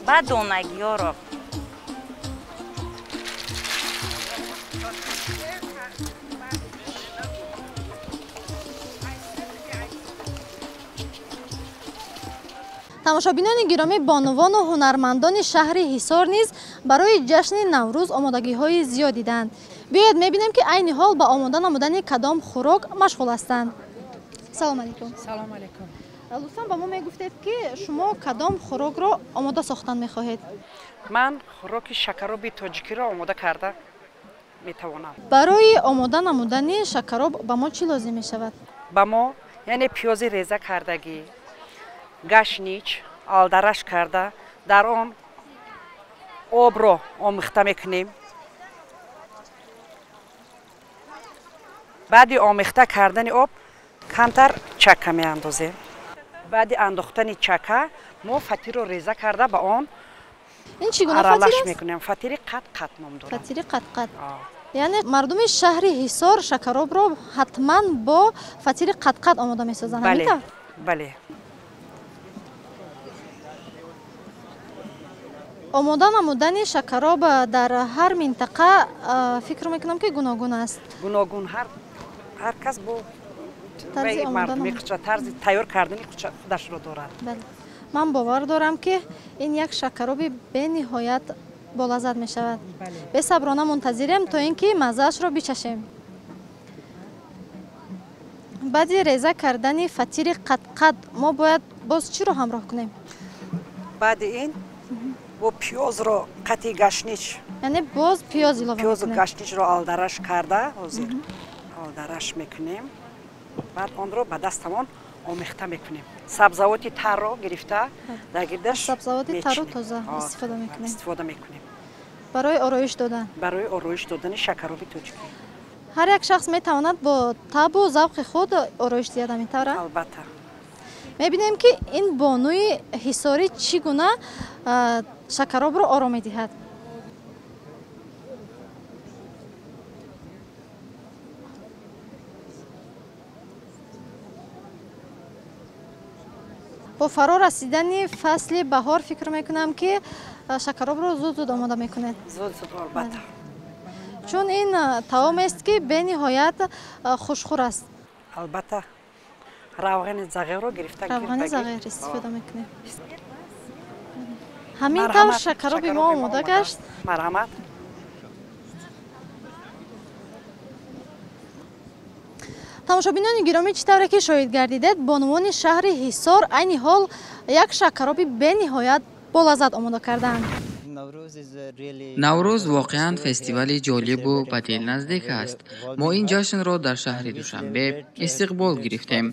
بعد دانگی ها رو тамошобинони гиромӣ бонувону ҳунармандони шаҳри ҳисор низ барои ҷашни наврӯз омодагиҳои зиёд диданд. биёед мебинем ки айни ҳол ба омода намудани кадом хӯрок машғул ҳастанд. салом алейкум. салом алейкум. лутфан ба мо мегуфтед ки шумо кадом хӯрокро омода сохтан мехоҳед? ман хӯроки шакароби тоҷикиро омода карда метавонам. барои омода намудани шакароб ба мо чӣ лозим мешавад? ба мо яъне пиёзи реза кардагӣ, гашнич алдараш карда дар он обро омехта мекунем. баъди омехта кардани об камтар чака меандозем. баъди андохтани чака мо фатиро реза карда ба он аралаш мекунем. фатири қат-қат ном дорад. фатири қат-қат. яъне мардуми шаҳри ҳисор шакаробро ҳатман бо фатири қат-қат омода месозанд. бале бале. омода намудани шакароб дар ҳар минтақа фикр мекунам ки гуногун аст. гуногун ҳар кас бо тарзи тайёр кардани худашро дорад. ман бовар дорам ки ин як шакароби бениҳоят болаззат мешавад. бесаброна мунтазирем то ин ки маззаашро бичашем. баъди реза кардани фатири қат-қат мо бояд боз чиро ҳамроҳ кунем? баъди ин бо пиёзро қати гашнич, яъне боз пиёз илова мекунем. пиёзу гашничро алдараш карда ҳозир алдараш мекунем. баъд онро ба дастамон омехта мекунем. сабзавоти тарро гирифта дар гирдаш сабзавоти тарро тоза истифода мекунем барои ороиш додан. барои ороиш додани шакароби тоҷикӣ. ҳар як шахс метавонад бо табу завқи худ ороиш диҳад ҳамин тавра? албатта. мебинем ки ин бонуи ҳисорӣ чӣ гуна шакаробро ором медиҳад. бо фаро расидани фасли баҳор фикр мекунам ки шакаробро зуд омода мекунед. зуд албатта. чун ин таомест ки бениҳоят хушхӯр аст. албатта. равғани зағирро гирифта равғани зағир истифода мекунем. ҳамин тавр шакароби мо омода гашт. марҳамат. тамошобинони гиромӣ чӣ тавре ки шоҳид гардидед бонувони шаҳри ҳисор айни ҳол як шакароби бениҳоят болаззат омода кардаанд. наврӯз воқеан фестивали ҷолибу ба дил наздик аст. мо ин ҷашнро дар шаҳри душанбе истиқбол гирифтем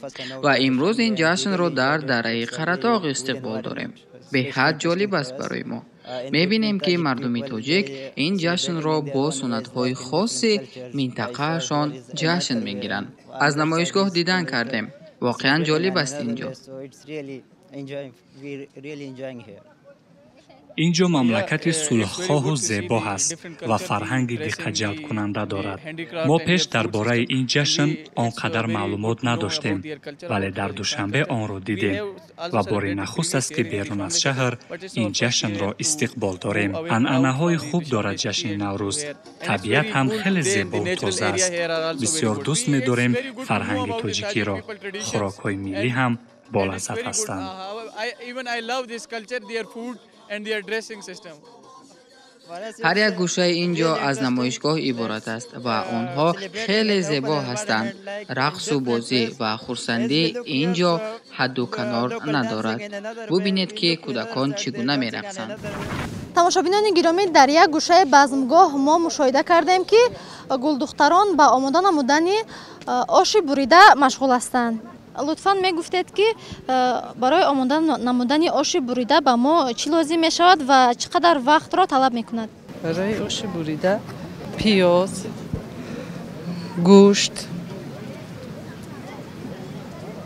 ва имрӯз ин ҷашнро дар дараи қаратоғ истиқбол дорем. беҳад ҷолиб аст барои мо. мебинем ки мардуми тоҷик ин ҷашнро бо суннатҳои хоси минтақаашон ҷашн мегиранд. аз намоишгоҳ дидан кардем. воқеан ҷолиб аст инҷо. инҷо мамлакати сулҳхоҳу зебо ҳаст ва фарҳанги диққатҷалбкунанда дорад. мо пеш дар бораи ин ҷашн он қадар маълумот надоштем, вале дар душанбе онро дидем ва бори нахуст аст ки берун аз шаҳр ин ҷашнро истиқбол дорем. анъанаҳои хуб дорад ҷашни наврӯз. табиат ҳам хеле зебову тоза аст. бисёр дӯст медорем фарҳанги тоҷикиро. хӯрокҳои миллӣ ҳам болаззат ҳастанд. ҳар як гӯшаи ин ҷо аз намоишгоҳ иборат аст ва онҳо хеле зебо ҳастанд. рақсу бозӣ ва хурсандӣ ин ҷо ҳадду канор надорад. бубинед ки кӯдакон чӣ гуна мерақсанд. тамошобинони гиромӣ, дар як гӯшаи базмгоҳ мо мушоҳида кардем ки гулдухтарон ба омода намудани оши бурида машғул ҳастанд. лутфан мегуфтед ки барои омода намудани оши бурида ба мо чӣ лозим мешавад ва чӣ қадар вақтро талаб мекунад? барои оши бурида пиёз, гӯшт,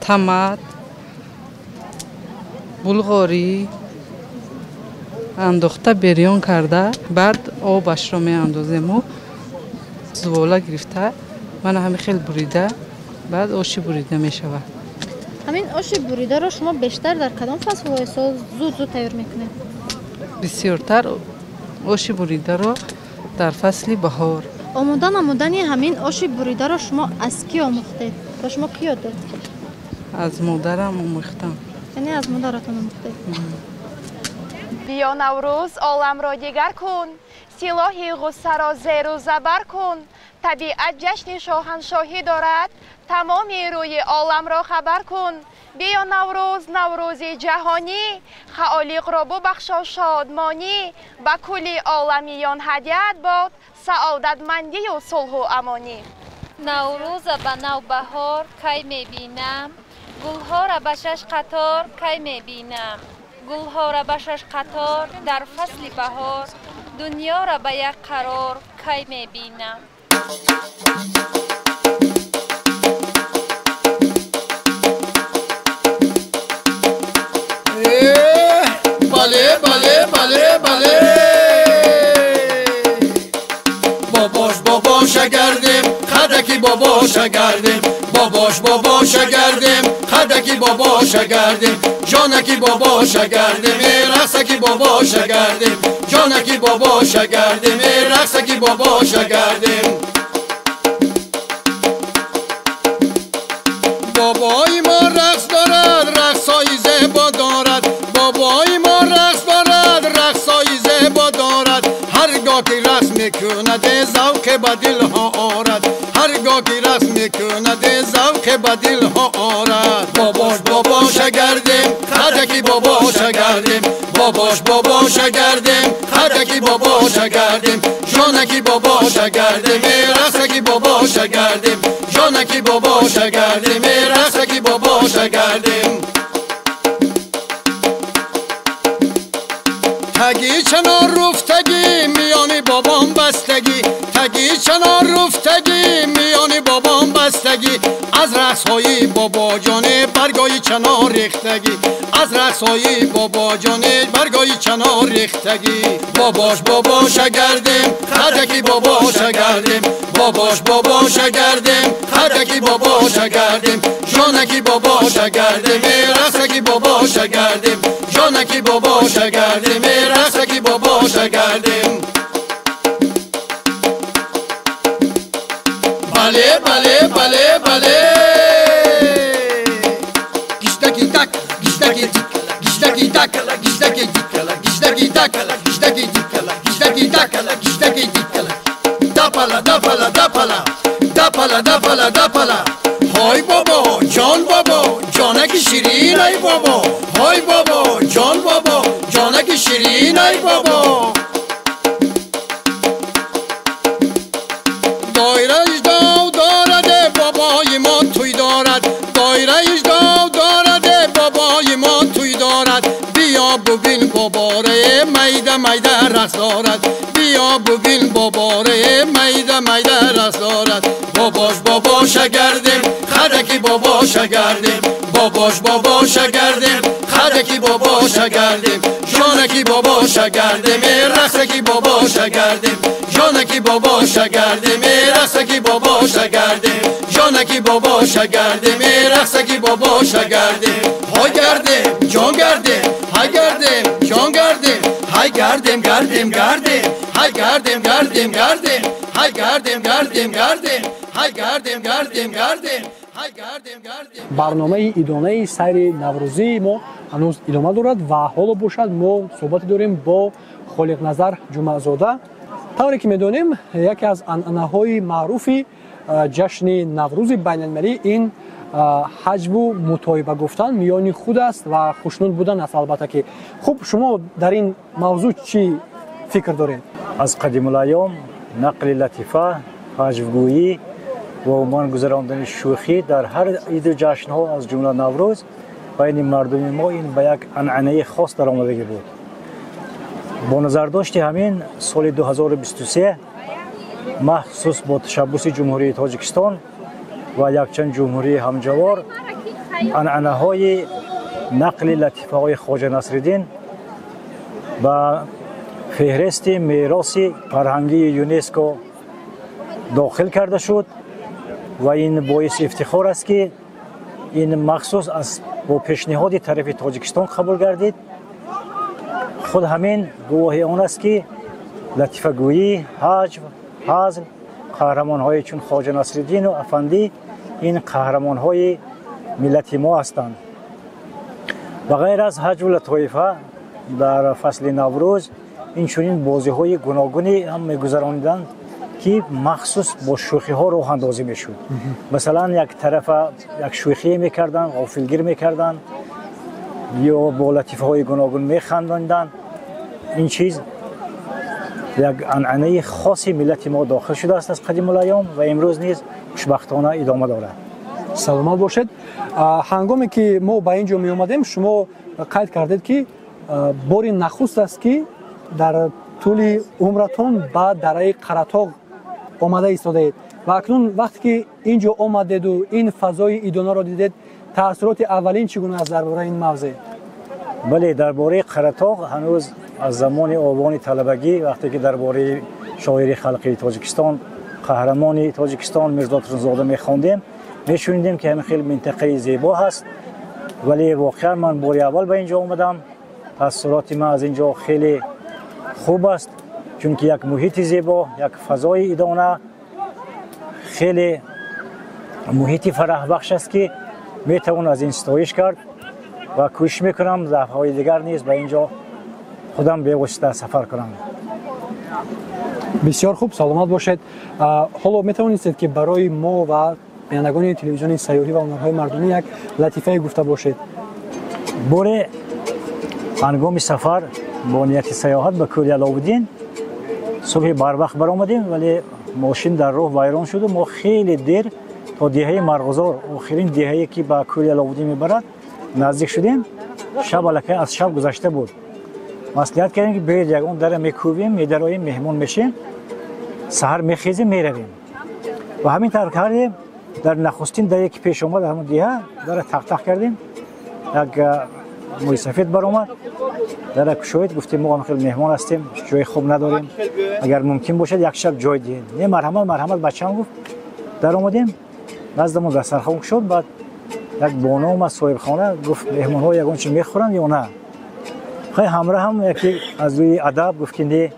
тамат, булғорӣ андохта берён карда, баъд обашро меандозему, зувола гирифта, мана ҳамин хел бурида, баъд оши бурида мешавад. ҳамин оши буридаро шумо бештар дар кадом фаслҳои сол зуд тайёр мекунед? бисёртар оши буридаро дар фасли баҳор. омода намудани ҳамин оши буридаро шумо аз кӣ омӯхтед? ба шумо кӣ ёд дод? аз модарам омӯхтам. яъне аз модаратон омӯхтед? биё наврӯз оламро дигар кун, силоҳи ғуссаро зеру забар кун. табиат ҷашни шоҳаншоҳӣ дорад, тамоми рӯи оламро хабар кун. биё наврӯз, наврӯзи ҷаҳонӣ, хаолиқро бубахшо шодмонӣ. ба кулли оламиён ҳадият бод, саодатмандию сулҳу амонӣ. наврӯза ба навбаҳор кай мебинам, гулҳора ба шаш қатор кай мебинам. гулҳора ба шаш қатор дар фасли баҳор, дунёра ба як қарор кай мебинам. бале бале бале бале бобоша гардем хадаки бобоша гардем бобоша гардем хадаки бобоша гардем ҷонаки бобоша гардем рақсаки бобоша гардем ҷонаки бобоша гардем рақсаки бобоша гардем бобои мо рақс дорад рақсои зебо дорад бобои мо рақс дорад рақсои зебо дорад ҳар гоҳ ки рақс мекунад завқе ба дилҳо орад ҳар гоҳ ки рақс мекунад завқе ба дилҳо орад бобоша гардем хадаки бобоша гардем бобоша гардем хадаки бобоша гардем ҷонаки бобоша гардем рақсаки бобоша гардем ҷонаки бобоша гардем рақсаки бобоша гардем таги чанор руфтагӣ миёни бобом бастагӣ таги чанор руфтагӣ миёни бобом бастагӣ аз рақсҳои бобоҷоне баргои чанор рехтагӣ аз рақсҳои бобоҷоне баргои чанор рехтагӣ бобоша гардем хадаки бобоша гардем бобоша гардем хадаки бобоша гардем ҷонаки бобоша гардем рақсаки бобоша гардем ҷонаки бобоша гардем рақсаки бобоша гардем бале бале бале бале гиштаки так гиштаки тик гиштаки так гиштаки тик гиштаки так гиштаки тик гиштаки так гиштаки тик дапала дапала дапала дапала дапала дапала ҳой бобо ҷонаки ширин ай бобо ҳой бобо ҷонаки ширин ай бобо доира иҷдов дораде бобои мо туй дорад доира иҷдов дораде бобои мо туй дорад биё бубин باباره میده میده رقص دارد بیا ببین باباره میده میده رقص دارد باباش گردیم خدکی باباش گردیم باباش گردیم خدکی باباش گردیم جانکی باباش گردیم رقصکی باباش گردیم جانکی باباش گردیم رقصکی باباش گردیم جانکی باباش گردیم رقصکی باباش گردیم های گردیم جان گردیم های گردیم جان گردیم های گردیم گردیم گردیم های گردیم گردیم گردیم های گردیم گردیم گردیم های گردیم گردیم گردیم барномаи идонаи сайри наврӯзии мо ҳанӯз идома дорад ва ҳоло бошад мо суҳбате дорем бо холиқназар ҷумъазода. тавре ки медонем яке аз анъанаҳои маъруфи ҷашни наврӯзи байналмилалӣ ин ҳаҷву мутоиба гуфтан миёни худ аст ва хушнуд будан аст. албатта ки хуб шумо дар ин мавзӯъ чӣ фикр доред? аз қадимулайём нақли латифа ҳаҷвгӯӣ و عمومان گذراندن شوخی در هر عید و جشن ها از جمله نوروز بین مردم ما این به یک عنعنه خاص در آمدگی بود. با نظر داشت همین سال 2023 مخصوص با تشبث جمهوری تاجیکستان و یکچند جمهوری همجوار عنعنه های نقل لطیفه های خواجه نصرالدین به فهرست میراث فرهنگی یونسکو داخل کرده شد و این باعث افتخار است که این مخصوص از با پیشنهاد طرف تاجیکستان قبول گردید. خود همین گواهی آن است که لطیفه گویی، حجو، هزل، قهرمان های چون خواجه نصرالدین و افندی این قهرمان های ملت ما هستند. و غیر از حجو و لطایفه در فصل نوروز این چنین بازی های گوناگونی هم میگذرانیدند که مخصوص با شوخی ها راه اندازی میشد. مثلا یک طرف یک شوخی میکردن، غافلگیر میکردن یا با لطیفه های گوناگون میخنداندن. این چیز یک عنعنه خاصی ملت ما داخل شده است از قدیم الایام و امروز نیز خوشبختانه ادامه دارد. سلامت باشید. هنگامی که ما به اینجا می اومدیم شما قید کردید که باری نخست است که در طول عمرتون به درای قراتاغ آمده ایستادید و اکنون وقتی که اینجا آمدید و این فضای ایدونا را دیدید تأثیرات اولین چگونه است درباره این موضوع؟ بله، درباره قراتاغ هنوز از زمان آبان طلبگی وقتی که درباره شاعر خلقی تاجیکستان قهرمان تاجیکستان میرزا ترنزاده میخواندیم میشنیدیم که همین خیلی منطقه زیبا هست، ولی واقعا من بار اول به اینجا آمدم. تأثیرات من از اینجا خیلی خوب است چون که یک محیط زیبا، یک فضای ایدانه، خیلی محیط فرح بخش است که میتوان از این ستایش کرد و کوشش میکنم دفعه‌های دیگر نیز به اینجا خودم به واسطه سفر کنم. بسیار خوب، سلامت باشید. حالا میتوانید که برای ما و بینندگان تلویزیون سیاحی و هنرهای مردمی یک لطیفه گفته باشید. باره هنگام سفر با نیت سیاحت به کوری علاءالدین صبح بر وقت برآمدیم ولی ماشین در راه ویران شد و ما خیلی دیر تا دهه مرغزار آخرین دهه‌ای که به کوری علاءالدین میبرد نزدیک شدیم. شب الکی از شب گذشته بود. مصلحت کردیم که برید یک اون در میکوبیم میدراییم مهمون میشیم، سحر میخیزیم میرویم و همین طور کردیم. در نخستین دهه که پیش اومد همون دهه در تق تق کردیم، یک موی سفید برآمد، در کشوید گفتیم ما خیلی مهمان هستیم، جای خوب نداریم، اگر ممکن باشد یک شب جای دهید. نه مرحمت بچه‌ام گفت. در اومدیم نزدمون دسترخوان شد، بعد یک بانو اومد صاحب خانه گفت مهمان‌ها یگان چی میخورن یا نه. خیلی همراه هم یکی از روی ادب گفت که نه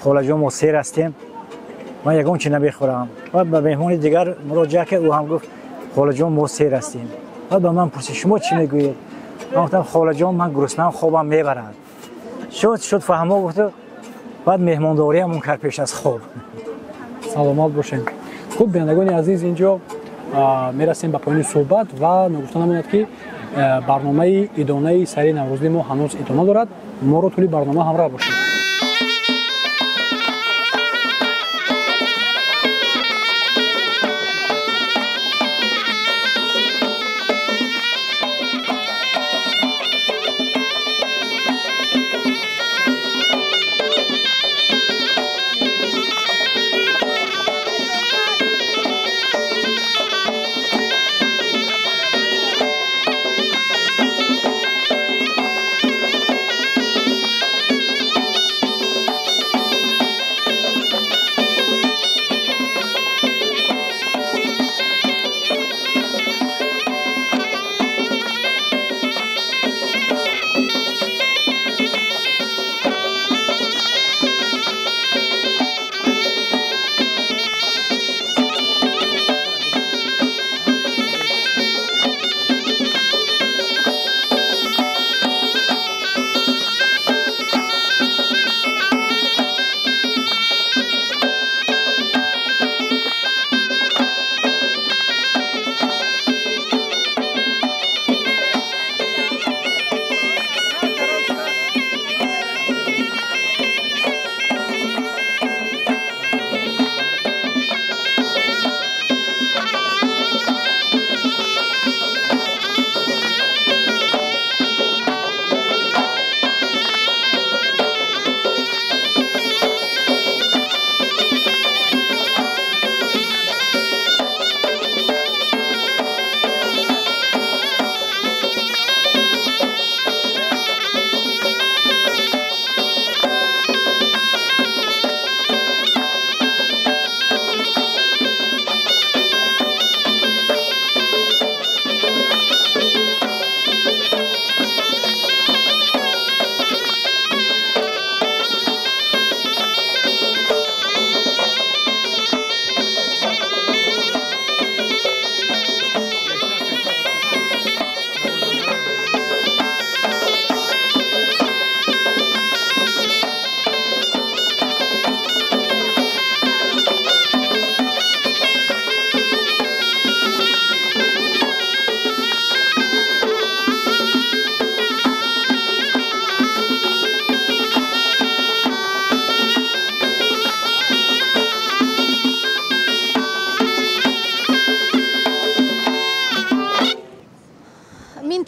خاله جان ما سیر هستیم، من یگان چی نمیخورم. بعد به مهمان دیگر مراجعه کرد، او هم گفت خاله جان ما سیر هستیم. بعد به من پرسید شما چی میگویید؟ من گفتم خاله جان من گرسنه‌ام خوابم میبرد. شد فهمو گفت. بعد مهمانداری همون کرد پیش از خواب. سلامت باشین. خوب بینندگان عزیز، اینجا میرسیم به پایان صحبت و نگفتن نماند که برنامه ادانه سری نوروزی ما هنوز ادامه دارد. ما رو طول برنامه همراه باشید.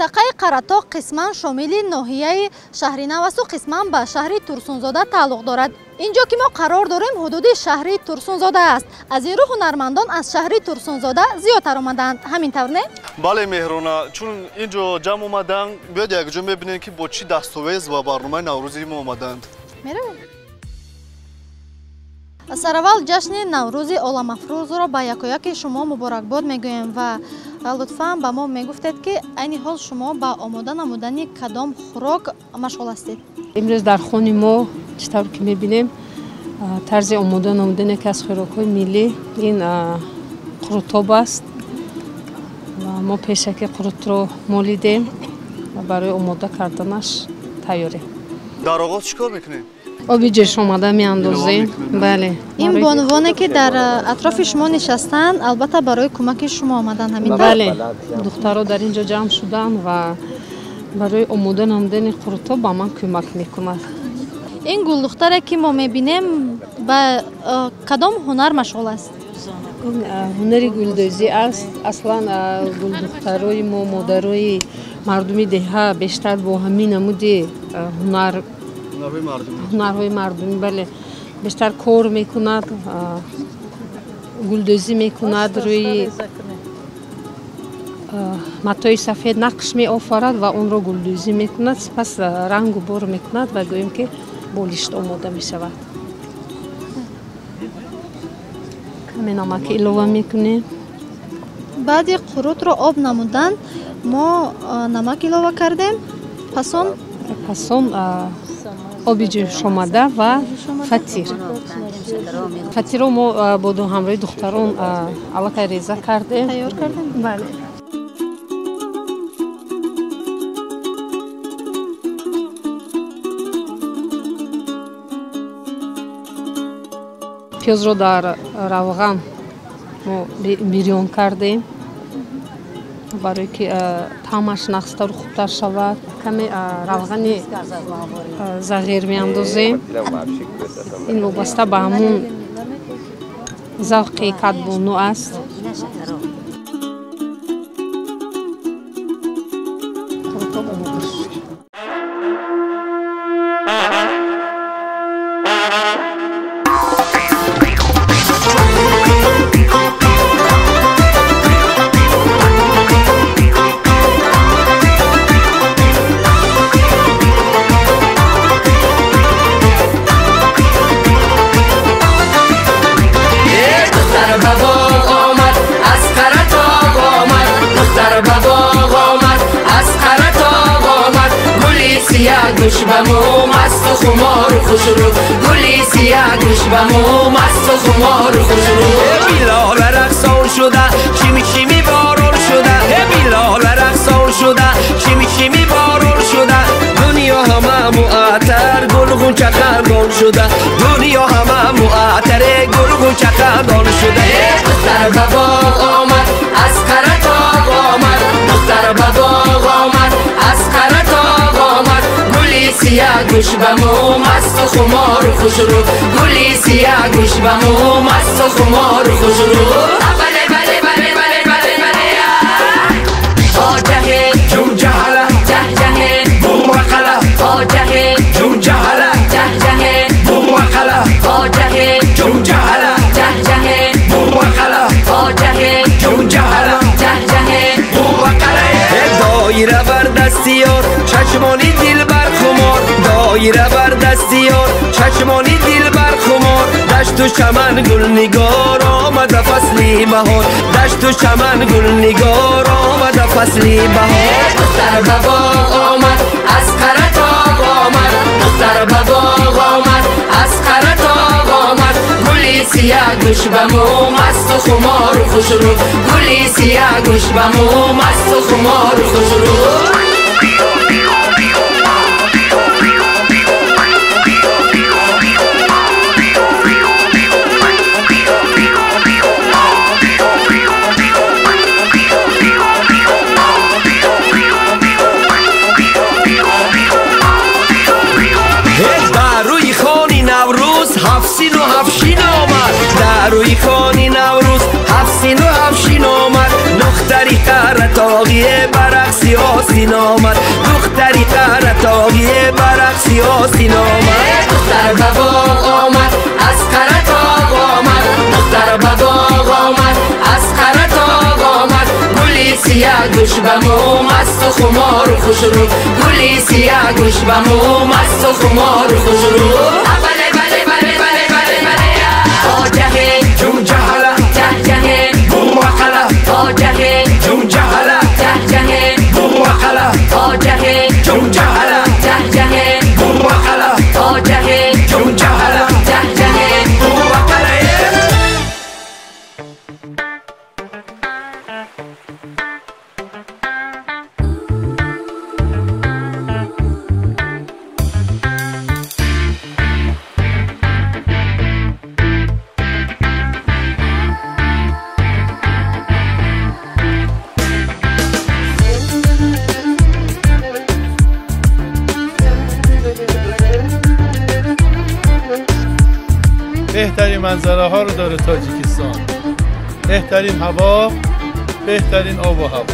минтақаи Қаратоқ қисман шомили ноҳияи шаҳри Навасу қисман ба шаҳри Турсунзода тааллуқ дорад. инҷо ки мо қарор дорем ҳудуди шаҳри Турсунзода аст. аз ирӯ ҳунармандон аз шаҳри Турсунзода зиёдтар омаданд. ҳамин тавр не? бале меҳрона, чун инҷо ҷамъ омаданд, биёед якҷо мебинем ки бо чӣ дастовез ва барномаи наврӯзи мо омаданд. меравем. сараввал ҷашни наврӯзи оламафрӯзро ба якояки шумо муборакбод мегӯем ва лутфан ба мо мегуфтед ки айни ҳол шумо ба омода намудани кадом хӯрок машғул ҳастед? имрӯз дар хони мо чӣ тавр ки мебинем тарзи омода намудани яке аз хӯрокҳои миллӣ ин қурутоб аст ва мо пешаки қурутро молидем ва барои омода карданаш тайёрем. дар оғоз чӣ кор мекунем? оби ҷӯшомада меандозем. бале. ин бонувоне ки дар атрофи шумо нишастанд албатта барои кӯмаки шумо омаданд, ҳамин тавр? бале. духтарҳо дар ин ҷо ҷамъ шуданд ва барои омода намудани қурутоб ба ман кӯмак мекунад. ин гулдухтаре ки мо мебинем ба кадом ҳунар машғул аст? ин ҳунари гулдӯзӣ аст. аслан гулдухтарои мо модарои мардуми деҳа бештар бо ҳамин намуди ҳунарҳои мардумӣ бале бештар кор мекунад, гулдӯзӣ мекунад, рӯи матои сафед нақш меофарад ва онро гулдӯзӣ мекунад, сипас рангу бор мекунад ва гӯем ки болишт омода мешавад. каме намак илова мекунем. баъди қурутро об намудан мо намак илова кардем. пасон оби ҷӯшомада ва фатир. фатирро мо бо ҳамроҳи духтарон аллакай реза кардем. тайёр кардем. бале. пиёзро дар равған мо бирён кардем барое ки таъмаш нақстару хубтар шавад. каме равғани зағир меандозем. ин вобаста ба ҳамун завқи кадбону аст. گوش بمو مست و خمار و خوشرو گلی سیاه گوش بمو مست و خمار و خوشرو بیلال رقصان شده چیمی چیمی بارون شده بیلال رقصان شده چیمی چیمی بارون شده دنیا همه معطر گلگون چقدر شده دنیا همه معطر گلگون چقدر شده دختر بابا آمد از قرطاق آمد دختر بابا آمد از قرطاق آمد گلی سیاه گوش بمو مست و خمار و خوشرو گلی سیاه گوش بمو مست و خمار و خوشرو بله بله بله بله بله بله آجه جون جهله جه جه بوقله آجه جون جهله جه جه بوقله آجه جون جهله جه جه بوقله آجه جون جهله جه جه بوقله دایره بر دستیار چشمانی دل بر خمار دایره بر دستیار چشمانی دل بر خمار دشت و چمن گل نگار آمد فصلی بهار دشت و چمن گل نگار آمد فصلی بهار دختر بابا آمد از قرطاق آمد دختر بابا آمد از قرطاق آمد گلی سیاه گوش بمو مست و خمار و خوشرو گلی سیاه گوش بمو مست و خمار و خوشرو روی خانی نوروز هفسین و هفشین آمد دختری قرطاقیه برقصی ها آسین آمد دختری قرطاقی برقصی آسین آمد دختر به باغ آمد از قرطاق آمد دختر به باغ آمد از قرطاق آمد گلی سیاه گوش به مو مست و خمار و خوش رو گلی سیاه گوش به مو مست و خمار و خوش رو بله بله بله بله بله بله آجه جون جهله جه جه بوم وقله آجه جون جهله جه جه بوم وقله آجه جون جهله جه جه بوم وقله آجه جون جهله جه جه بوم وقله بهترین منظره ها رو داره تاجیکستان، بهترین هوا، بهترین آب و هوا.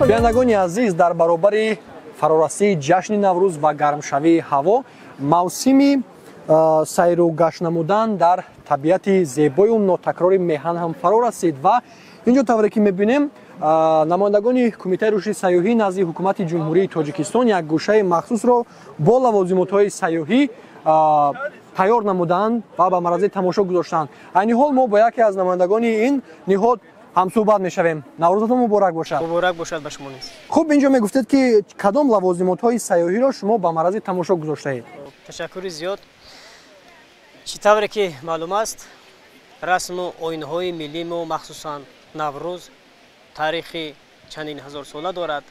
بینندگان عزیز، در برابر فرارسی جشن نوروز و گرمشوی هوا موسمی سیر و گشت نمودن در طبیعت زیبای و ناتکرار میهن هم فرا رسید و اینجا طوری که میبینیم نمایندگان کمیته رشد سیاحی نزد حکومت جمهوری تاجیکستان یک گوشه مخصوص را با لوازمات‌های سیاحی تیار نمودند و به معرض تماشا گذاشتند. این حال ما با یکی از نمایندگان این نهاد هم صحبت میشویم. نوروزتون مبارک باشد. مبارک باشد به شما نیز. خب اینجا میگفتید که کدام لوازمات‌های سیاحی را شما به معرض تماشا گذاشته اید؟ تشکر زیاد. چطوری که معلوم است رسم و آیین‌های ملی ما مخصوصاً نوروز تاریخی چندین هزار ساله دارد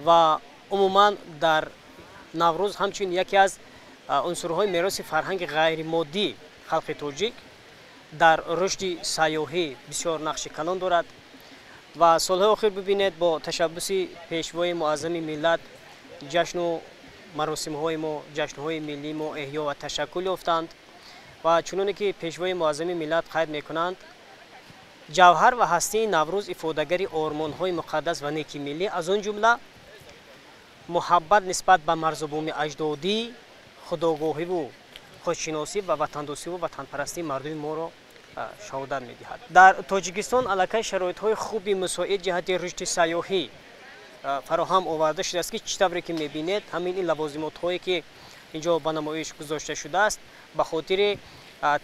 و عموماً در نوروز همچنین یکی از عنصرهای میراث فرهنگ غیر مادی خلق تاجیک در رشد سیاحی بسیار نقش کلان دارد و سالهای اخیر ببینید با تشبث پیشوای معظم ملت جشن و مراسم‌های ما، جشن‌های ملی ما احیا و تشکل یافتند و چنانه که پیشوای معظم ملت قید می‌کنند جوهر و هسته نوروز افاده‌گر آرمان‌های مقدس و نیکی ملی از آن جمله محبت نسبت به مرزبان اجدادی، خودآگاهی و خودشناسی و وطندوستی و وطنپرستی مردم ما را شهادت می‌دهد. در تاجیکستان علاقه شرایط‌های خوبی مساعد جهت رشد سیاحی فراهم آورده شده است که چطوری که می‌بینید همین این لوازمات‌هایی که اینجا به نمایش گذاشته شده است به خاطر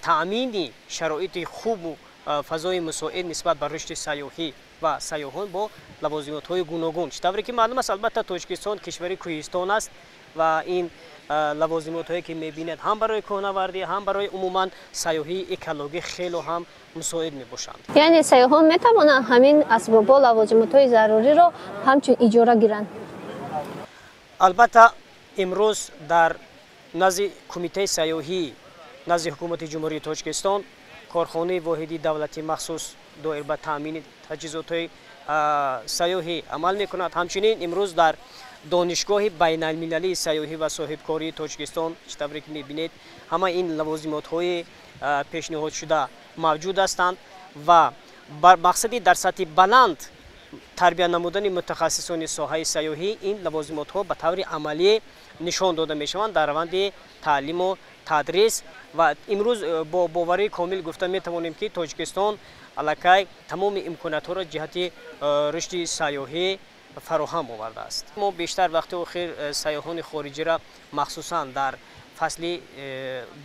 تأمین شرایط خوب و فضای مساعد نسبت به رشد سیاحی و سیاحان با لوازمات‌های گوناگون. چطوری که معلوم است البته تاجیکستان کشوری کوهستان است و این لوازمات‌هایی که می‌بینید هم برای کوهنوردی هم برای عموماً سیاحی اکولوژی خیلی هم مساعد می‌باشند. یعنی سیاحان می‌توانند همین اسباب و لوازمات‌های ضروری را همچون اجاره گیرند. البته امروز در نزد کمیته سیاحی نزد حکومت جمهوری تاجیکستان کارخانه واحدی دولتی مخصوص دایر به تامین تجهیزات سیاحی عمل می‌کند. همچنین امروز در دانشگاه بین المللی سیاحی و صاحبکاری تاجیکستان چطوری که می‌بینید همه این لوازمات‌های پیشنهاد شده موجود هستند و بر مقصدی در سطح بلند تربیت نمودن متخصصان ساحه سیاحی این لوازمات‌ها به طور عملی نشان داده می‌شوند در روند تعلیم و تدریس و امروز با باوری کامل گفته می‌توانیم که تاجیکستان علاقه تمام امکانات‌ها را جهت رشد سیاحی فراهم آورده است. ما بیشتر وقت اخیر سیاحان خارجی را مخصوصاً در فصل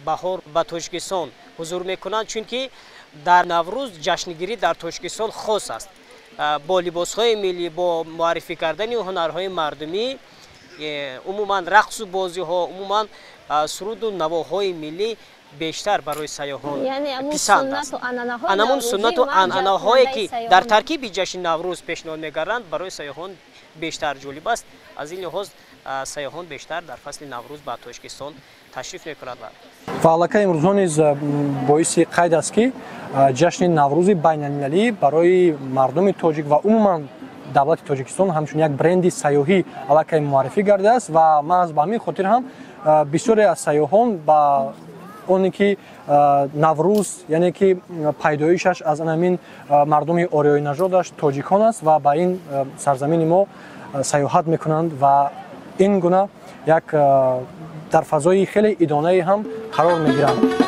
بهار به تاجیکستان حضور می‌کنند چون که در نوروز جشنگیری در تاجیکستان خاص است. با لباس‌های ملی با معرفی کردن هنرهای مردمی عموماً رقص و بازی‌ها عموماً سرود و نواهای ملی بیشتر برای سیاحان پسند است. همون سنت و عنعنه‌هایی که در ترکیب جشن نوروز پیشنهاد می‌گردند برای سیاحان بیشتر جالب است. از این لحاظ сайёҳон бештар дар фасли наврӯз ба Тоҷикистон ташриф мекунанд. ва аллакай имрӯзҳо низ боиси қайд аст ки ҷашни наврӯзи байналмилалӣ барои мардуми тоҷик ва умуман давлати Тоҷикистон ҳамчун як бренди сайёҳӣ аллакай муаррифӣ гардааст ва маҳз ба ҳамин хотир ҳам бисёре аз сайёҳон ба оне ки наврӯз яъне ки пайдоишаш аз анамин мардуми ориёинажодаш тоҷикон аст ва ба ин сарзамини мо сайёҳат мекунанд ва ин гуна як дар фазои хеле идонаи ҳам қарор мегиранд.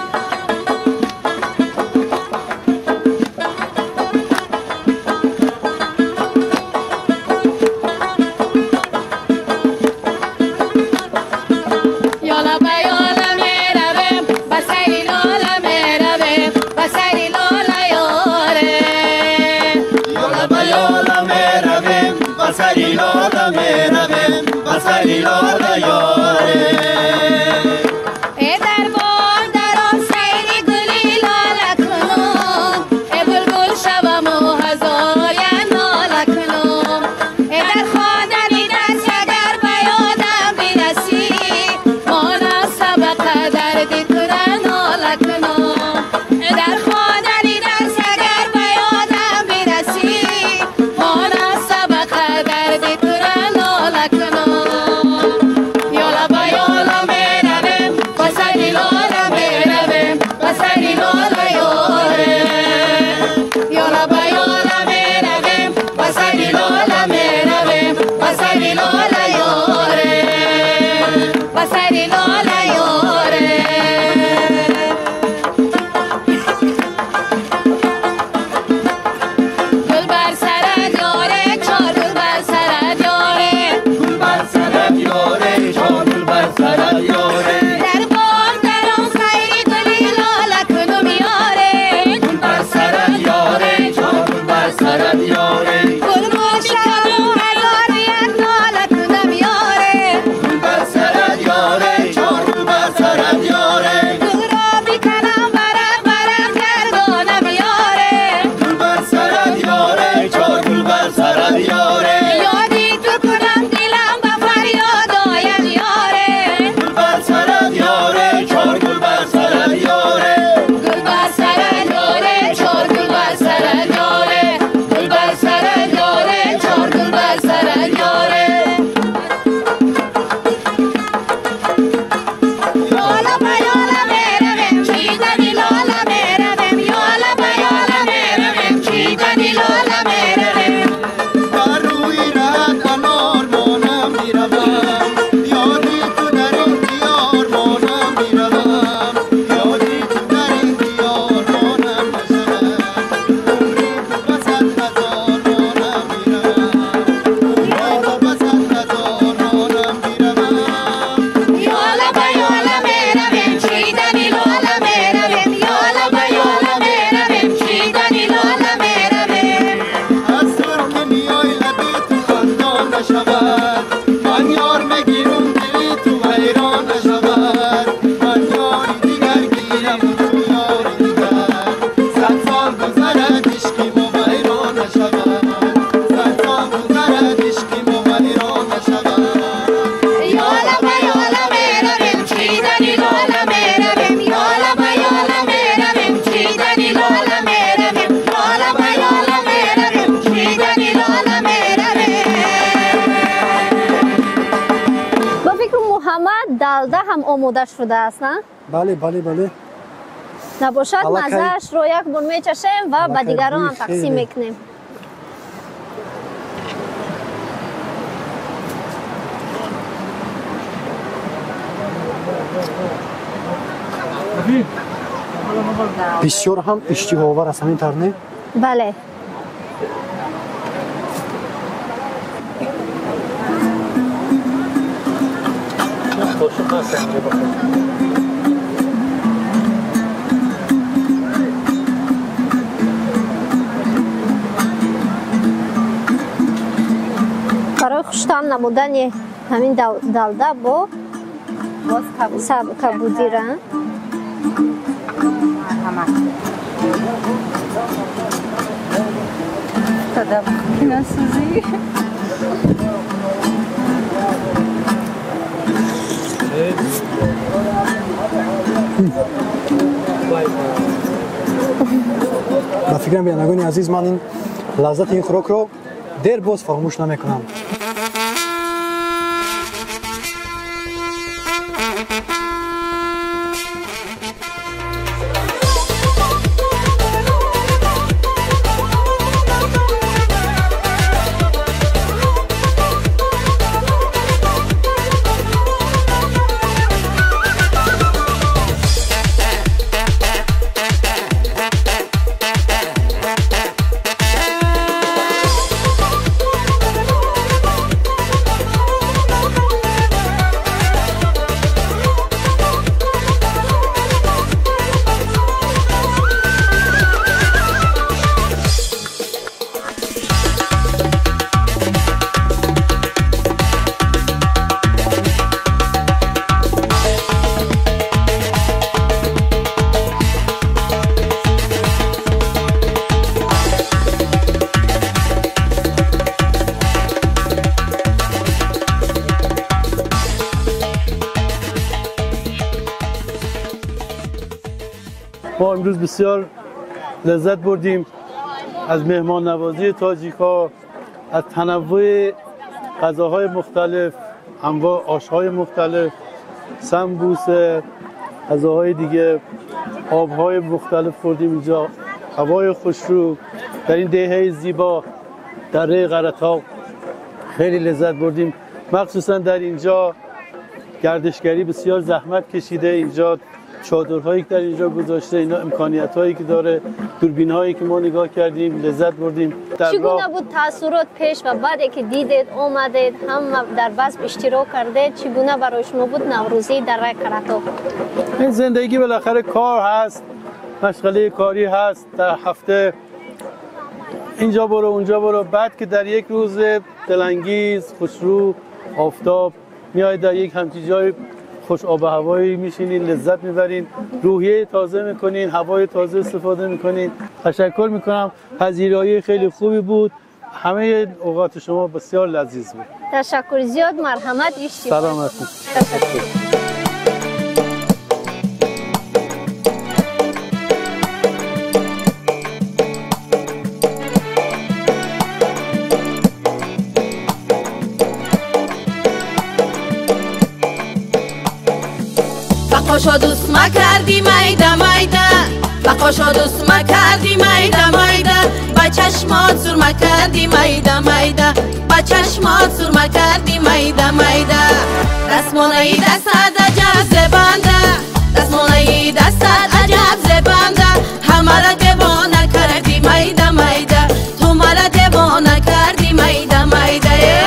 далда ҳам омода шудааст, на? Бале, бале, бале. Набошад мазаашро як бор мечашем ва ба дигарон ҳам тақсим мекунем. бисёр ҳам иштиҳовар аст ҳамин тавр, не? Бале. барои хуштам намудани ҳамин далда бо кабудира فکرم بینندگان عزیز من این لذت این خوراک رو دیر باز فراموش نمیکنم. ما امروز بسیار لذت بردیم از مهمان نوازی تاجیک ها، از تنوع غذاهای مختلف، انواع آشهای مختلف، سمبوسه، غذاهای دیگه، آبهای مختلف خوردیم اینجا، هوای خوشرو در این دهه زیبا دره قرطاق خیلی لذت بردیم. مخصوصا در اینجا گردشگری بسیار زحمت کشیده، اینجا چادرهایی که در اینجا گذاشته، اینا امکانیت‌هایی که داره، دوربین‌هایی که ما نگاه کردیم لذت بردیم. چگونه بود تاثیرات پیش و بعدی که دیدید اومدید هم در بزم اشتراک کردید، چگونه برای شما بود نوروزی در رای قرطاق؟ این زندگی بالاخره کار هست، مشغله کاری هست، در هفته اینجا برو اونجا برو، بعد که در یک روز دلانگیز خوشرو آفتاب میاید در یک همچین جای خوش آب و هوایی میشینین، لذت میبرین، روحیه تازه میکنین، هوای تازه استفاده میکنین. تشکر میکنم، پذیرایی خیلی خوبی بود، همه اوقات شما بسیار لذیذ بود. تشکر زیاد، مرحمت، اشتیاق. سلامتی. تشکر. بقاشا دوست ما کردی میده میده، بقاشا دوست ما کردی میده میده، با چشمات سر ما کردی میده میده، با چشمات سر ما کردی میده میده. دستمونای دستت عجب زبنده، دستمونای دستت عجب زبنده، همه را دیوانه کردی میده میده، تو مرا دیوانه کردی میده میده.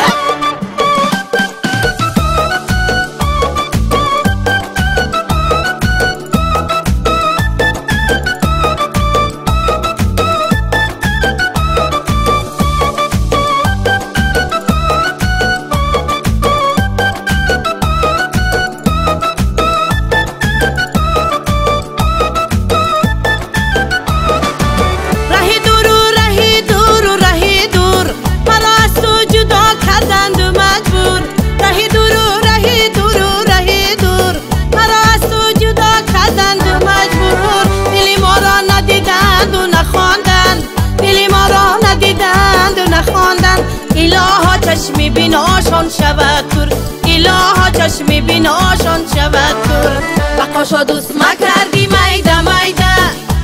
الها چشمی بیناشان شود دور، الها چشمی بیناشان شود دور. بقاشا دوست ما کردی میده میده،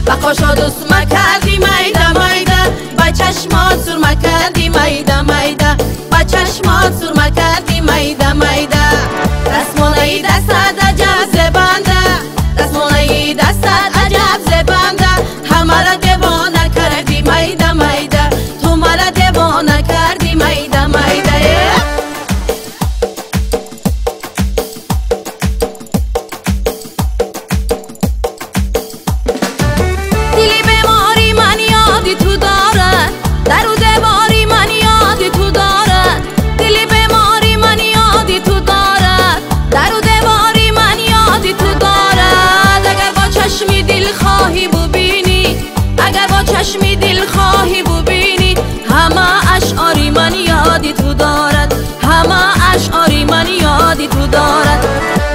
بقاشا دوست ما کردی میده میده، با چشمات سر ما کردی میده میده، با چشمات سر ما کردی میده میده. دستمونای دستت عجب زبنده، دستمونای دستت عجب زبنده، همه را دیوانه کردی میده میده، تو مرا دیوانه کردی میده میده. دلی بیماری من یادی تو دارد، در و دیواری من یادی تو دارد، دلی بیماری من یادی تو دارد، در و دیواری من یادی تو دارد. اگر با چشمی دل خواهی ببینی، اگر با چشمی دل خواهی ببینی، همه اشعاری من یادی تو دارد، همه اشعاری من یادی تو دارد.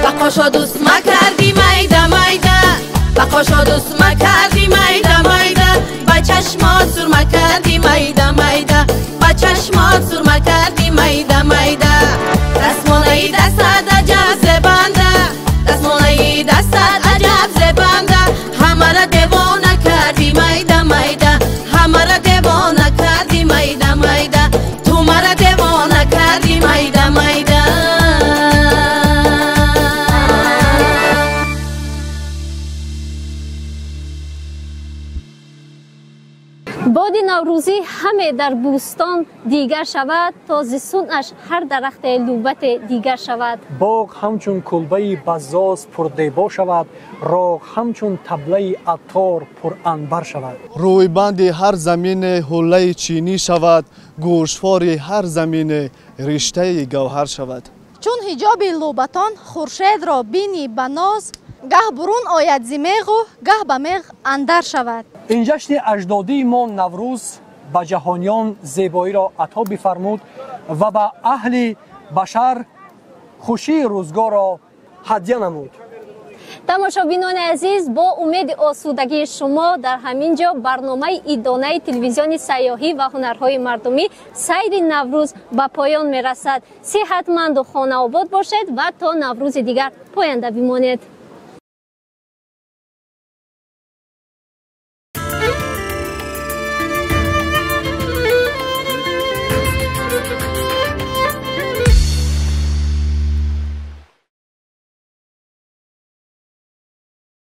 بقاشا دوست ما کردی میده میده، بقاشا دوست ما کردی میده میده، با چشمات سرمه کردی میده میده با چشمات سرمه کردی میده میده دستمانه دستت عجب زبنده دستمانه دستت عجب زبنده همه را دیوانه کردی میده میده همه را دیوانه کردی میده میده تو مرا دیوانه کردی میده میده باد نوروزی همه در بوستان دیگر شود تا زیستونش هر درخت لوبت دیگر شود باغ همچون کلبه بزاز پردیبا شود راغ همچون طبله عطار پر عنبر شود رویبند هر زمین حوله چینی شود گوشوار هر زمین رشته گوهر شود چون حجاب لوبتان خورشید را بینی به ناز گه برون آید ز میغ و گه به میغ اندر شود این جشن اجدادی ما نوروز به جهانیان زیبایی را عطا بفرمود و به اهل بشر خوشی روزگار را هدیه نمود. تماشابینان عزیز با امید آسودگی شما در همین جا برنامه ایدانه تلویزیون سیاحی و هنرهای مردمی سیر نوروز به پایان می رسد. صحتمند و خانه آباد باشد و تا نوروز دیگر پاینده بمانید.